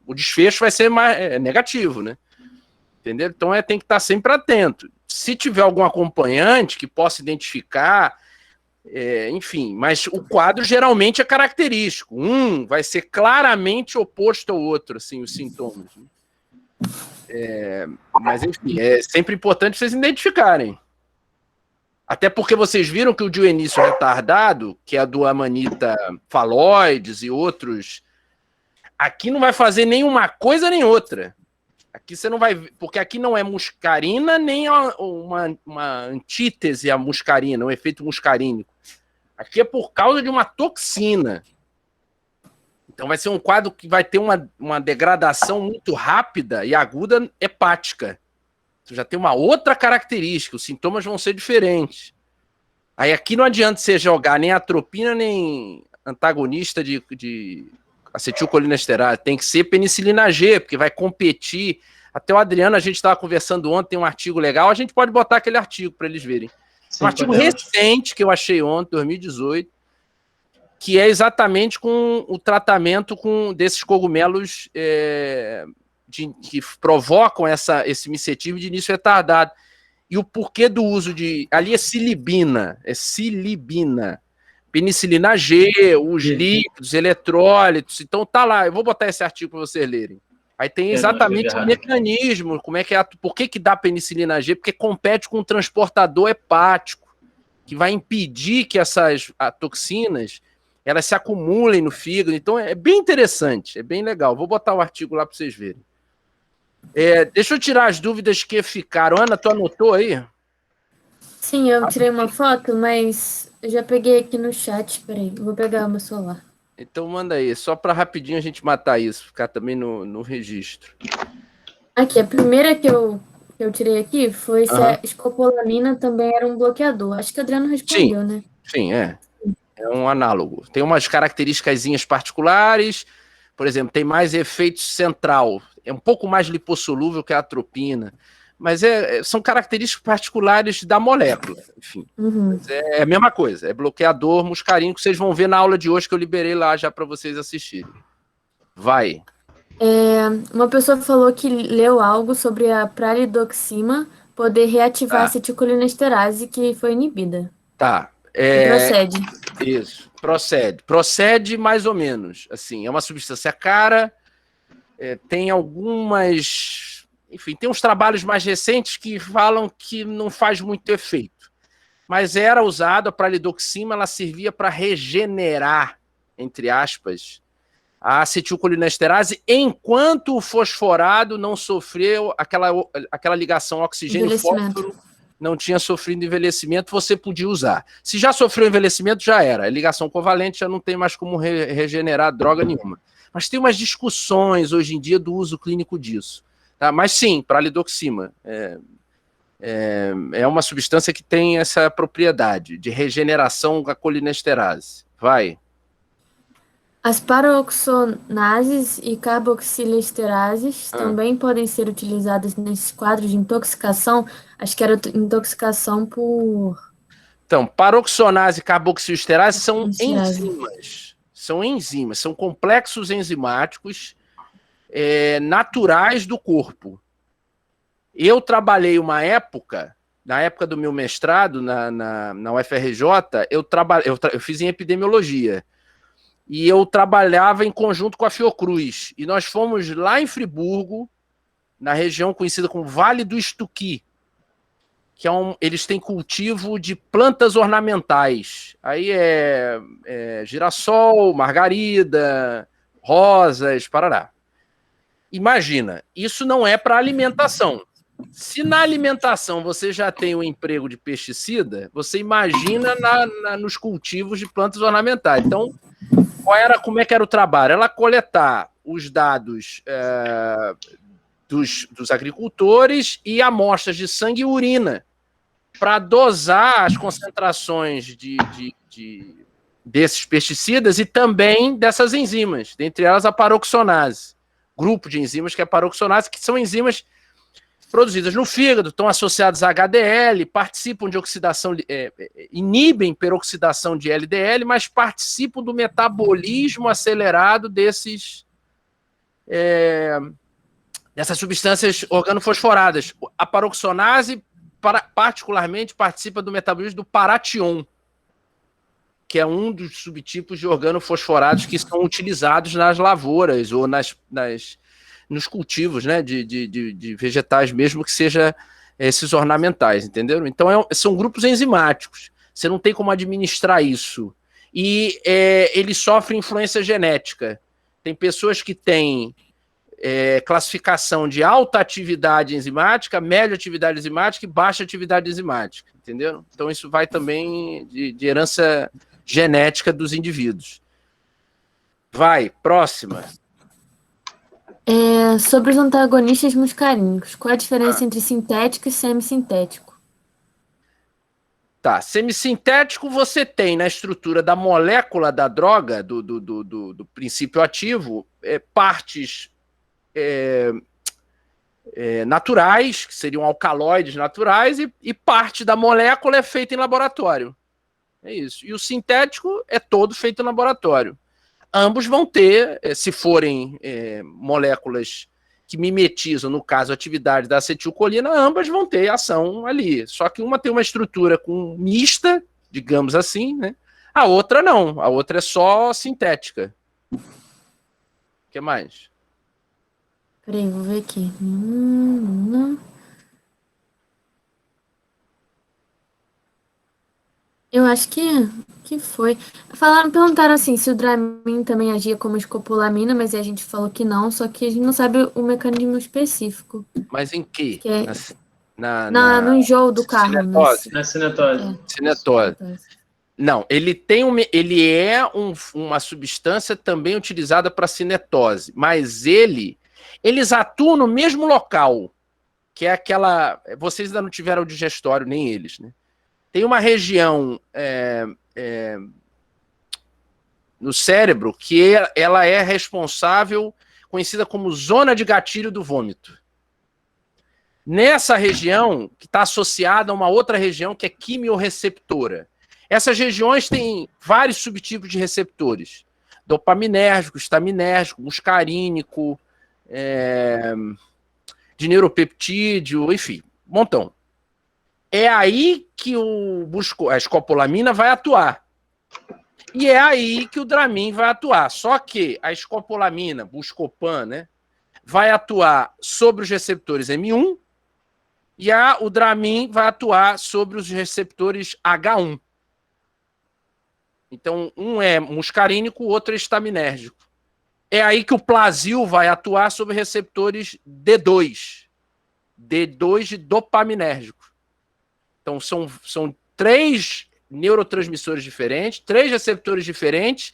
o desfecho vai ser mais negativo, né? Entendeu? Então tem que estar sempre atento. Se tiver algum acompanhante que possa identificar, enfim, mas o quadro geralmente é característico. Um vai ser claramente oposto ao outro, assim, os sintomas. Mas, enfim, é sempre importante vocês identificarem. Até porque vocês viram que o de início retardado, que é a do Amanita phalloides e outros, aqui não vai fazer nenhuma coisa nem outra. Aqui você não vai... Porque aqui não é muscarina nem uma antítese à muscarina, um efeito muscarínico. Aqui é por causa de uma toxina. Então vai ser um quadro que vai ter uma degradação muito rápida e aguda hepática. Tu já tem uma outra característica, os sintomas vão ser diferentes. Aí aqui não adianta você jogar nem atropina, nem antagonista de acetilcolinesterase. Tem que ser penicilina G, porque vai competir. Até o Adriano, a gente estava conversando ontem, tem um artigo legal, a gente pode botar aquele artigo para eles verem. Sim, um artigo podemos. recente que eu achei ontem, 2018, que é exatamente com o tratamento desses cogumelos que provocam esse micetismo de início retardado. E o porquê do uso de... Ali é silibina. Penicilina G, os líquidos, eletrólitos. Então tá lá, eu vou botar esse artigo para vocês lerem. Aí tem exatamente o mecanismo, como é que por que dá penicilina G? Porque compete com um transportador hepático, que vai impedir que essas toxinas elas se acumulem no fígado. Então é bem interessante, é bem legal. Vou botar o artigo lá para vocês verem. Deixa eu tirar as dúvidas que ficaram. Ana, tu anotou aí? Sim, eu tirei uma foto, mas eu já peguei aqui no chat. Peraí, vou pegar o meu celular. Então manda aí, só para rapidinho a gente matar isso, ficar também no registro. Aqui, a primeira que eu tirei aqui foi se a escopolamina também era um bloqueador. Acho que o Adriano respondeu, né? Sim, é um análogo. Tem umas características particulares, por exemplo, tem mais efeito central, é um pouco mais lipossolúvel que a atropina, mas são características particulares da molécula, enfim. Mas é a mesma coisa, é bloqueador muscarínico, que vocês vão ver na aula de hoje que eu liberei lá já para vocês assistirem. Vai. Uma pessoa falou que leu algo sobre a pralidoxima poder reativar a acetilcolinesterase que foi inibida. Tá. Procede. Isso, procede mais ou menos, assim, é uma substância cara, tem algumas, enfim, tem uns trabalhos mais recentes que falam que não faz muito efeito, mas era usado, a pralidoxima, ela servia para regenerar, entre aspas, a acetilcolinesterase, enquanto o fosforado não sofreu aquela ligação oxigênio-fósforo, não tinha sofrido envelhecimento, você podia usar. Se já sofreu envelhecimento, já era. A ligação covalente já não tem mais como regenerar droga nenhuma. Mas tem umas discussões hoje em dia do uso clínico disso. Tá? Mas sim, pralidoxima é uma substância que tem essa propriedade de regeneração da colinesterase. Vai. As paroxonases e carboxilesterases também podem ser utilizadas nesses quadros de intoxicação. Acho que era intoxicação por... Então, paroxonase e carboxilesterases são enzimas. São complexos enzimáticos naturais do corpo. Eu trabalhei uma época, na época do meu mestrado na UFRJ, eu fiz em epidemiologia. E eu trabalhava em conjunto com a Fiocruz. E nós fomos lá em Friburgo, na região conhecida como Vale do Estuqui, que eles têm cultivo de plantas ornamentais. Aí girassol, margarida, rosas, parará. Imagina, isso não é para alimentação. Se na alimentação você já tem um emprego de pesticida, você imagina nos cultivos de plantas ornamentais. Então, como é que era o trabalho? Ela coletar os dados dos agricultores e amostras de sangue e urina para dosar as concentrações desses pesticidas e também dessas enzimas, dentre elas a paroxonase, grupo de enzimas que é a paroxonase, que são enzimas produzidas no fígado, estão associadas a HDL, participam de oxidação, inibem peroxidação de LDL, mas participam do metabolismo acelerado dessas substâncias organofosforadas. A paroxonase, particularmente, participa do metabolismo do paration, que é um dos subtipos de organofosforados que são utilizados nas lavouras ou nos cultivos, né, de vegetais, mesmo que seja esses ornamentais, entenderam? Então são grupos enzimáticos, você não tem como administrar isso. E eles sofrem influência genética. Tem pessoas que têm classificação de alta atividade enzimática, média atividade enzimática e baixa atividade enzimática, entenderam? Então isso vai também de herança genética dos indivíduos. Vai, próxima. Sobre os antagonistas muscarínicos, qual a diferença entre sintético e semissintético? Tá, semissintético você tem na estrutura da molécula da droga, do princípio ativo, partes naturais, que seriam alcaloides naturais, e parte da molécula é feita em laboratório. É isso. E o sintético é todo feito em laboratório. Ambos vão ter, se forem moléculas que mimetizam, no caso, a atividade da acetilcolina, ambas vão ter ação ali. Só que uma tem uma estrutura mista, digamos assim, né? A outra não. A outra é só sintética. O que mais? Peraí, vou ver aqui. Eu acho que foi. Perguntaram assim se o Dramin também agia como escopolamina, mas a gente falou que não, só que a gente não sabe o mecanismo específico. Mas em que? Que é no enjoo do carro. Cinetose. Na cinetose. Cinetose. Não, ele é uma substância também utilizada para cinetose, mas eles atuam no mesmo local, que é aquela... Vocês ainda não tiveram o digestório, nem eles, né? Tem uma região no cérebro que ela é responsável, conhecida como zona de gatilho do vômito. Nessa região, que está associada a uma outra região que é quimiorreceptora. Essas regiões têm vários subtipos de receptores. Dopaminérgico, estaminérgico, muscarínico, de neuropeptídeo, enfim, um montão. É aí que a escopolamina vai atuar. E é aí que o Dramin vai atuar. Só que a escopolamina, Buscopan, né, vai atuar sobre os receptores M1 e o Dramin vai atuar sobre os receptores H1. Então, um é muscarínico, o outro é estaminérgico. É aí que o Plasil vai atuar sobre receptores D2. D2 de dopaminérgico. Então, são 3 neurotransmissores diferentes, 3 receptores diferentes,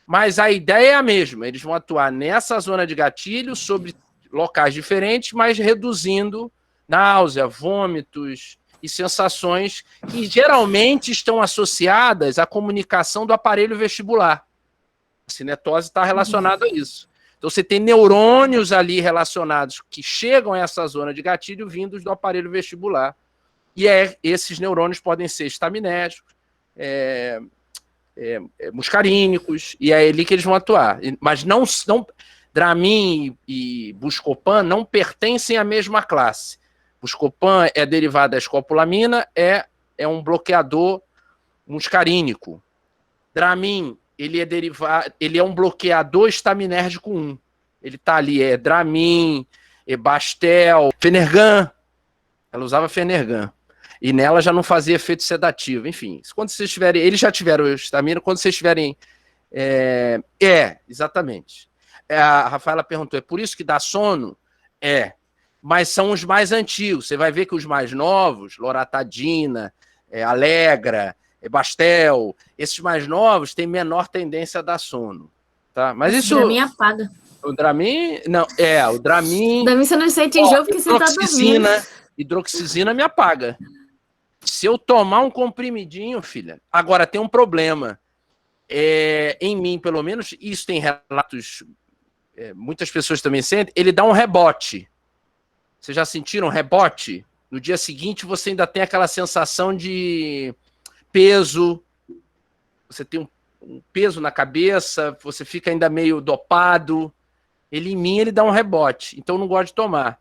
mas a ideia é a mesma. Eles vão atuar nessa zona de gatilho sobre locais diferentes, mas reduzindo náusea, vômitos e sensações que geralmente estão associadas à comunicação do aparelho vestibular. A cinetose está relacionada a isso. Então, você tem neurônios ali relacionados que chegam a essa zona de gatilho vindos do aparelho vestibular. E esses neurônios podem ser estaminérgicos, muscarínicos, e é ali que eles vão atuar. Mas não Dramin e Buscopan não pertencem à mesma classe. Buscopan é derivado da escopolamina, é um bloqueador muscarínico. Dramin, ele é um bloqueador estaminérgico 1. Ele está ali, Dramin, Bastel, Fenergan. Ela usava Fenergan. E nela já não fazia efeito sedativo. Enfim, quando vocês tiverem... Eles já tiveram estamina, quando vocês tiverem... exatamente. A Rafaela perguntou, é por isso que dá sono? Mas são os mais antigos. Você vai ver que os mais novos, loratadina, Alegra, Bastel, esses mais novos têm menor tendência a dar sono. Tá? Mas isso... O Dramin apaga. O Dramin... Não, o Dramin... O Dramin você não sente enjoo porque você tá dormindo. Hidroxizina me apaga. Se eu tomar um comprimidinho, filha... Agora, tem um problema. Em mim, pelo menos, isso tem relatos... muitas pessoas também sentem, ele dá um rebote. Vocês já sentiram rebote? No dia seguinte, você ainda tem aquela sensação de peso. Você tem um peso na cabeça, você fica ainda meio dopado. Em mim, ele dá um rebote. Então, eu não gosto de tomar.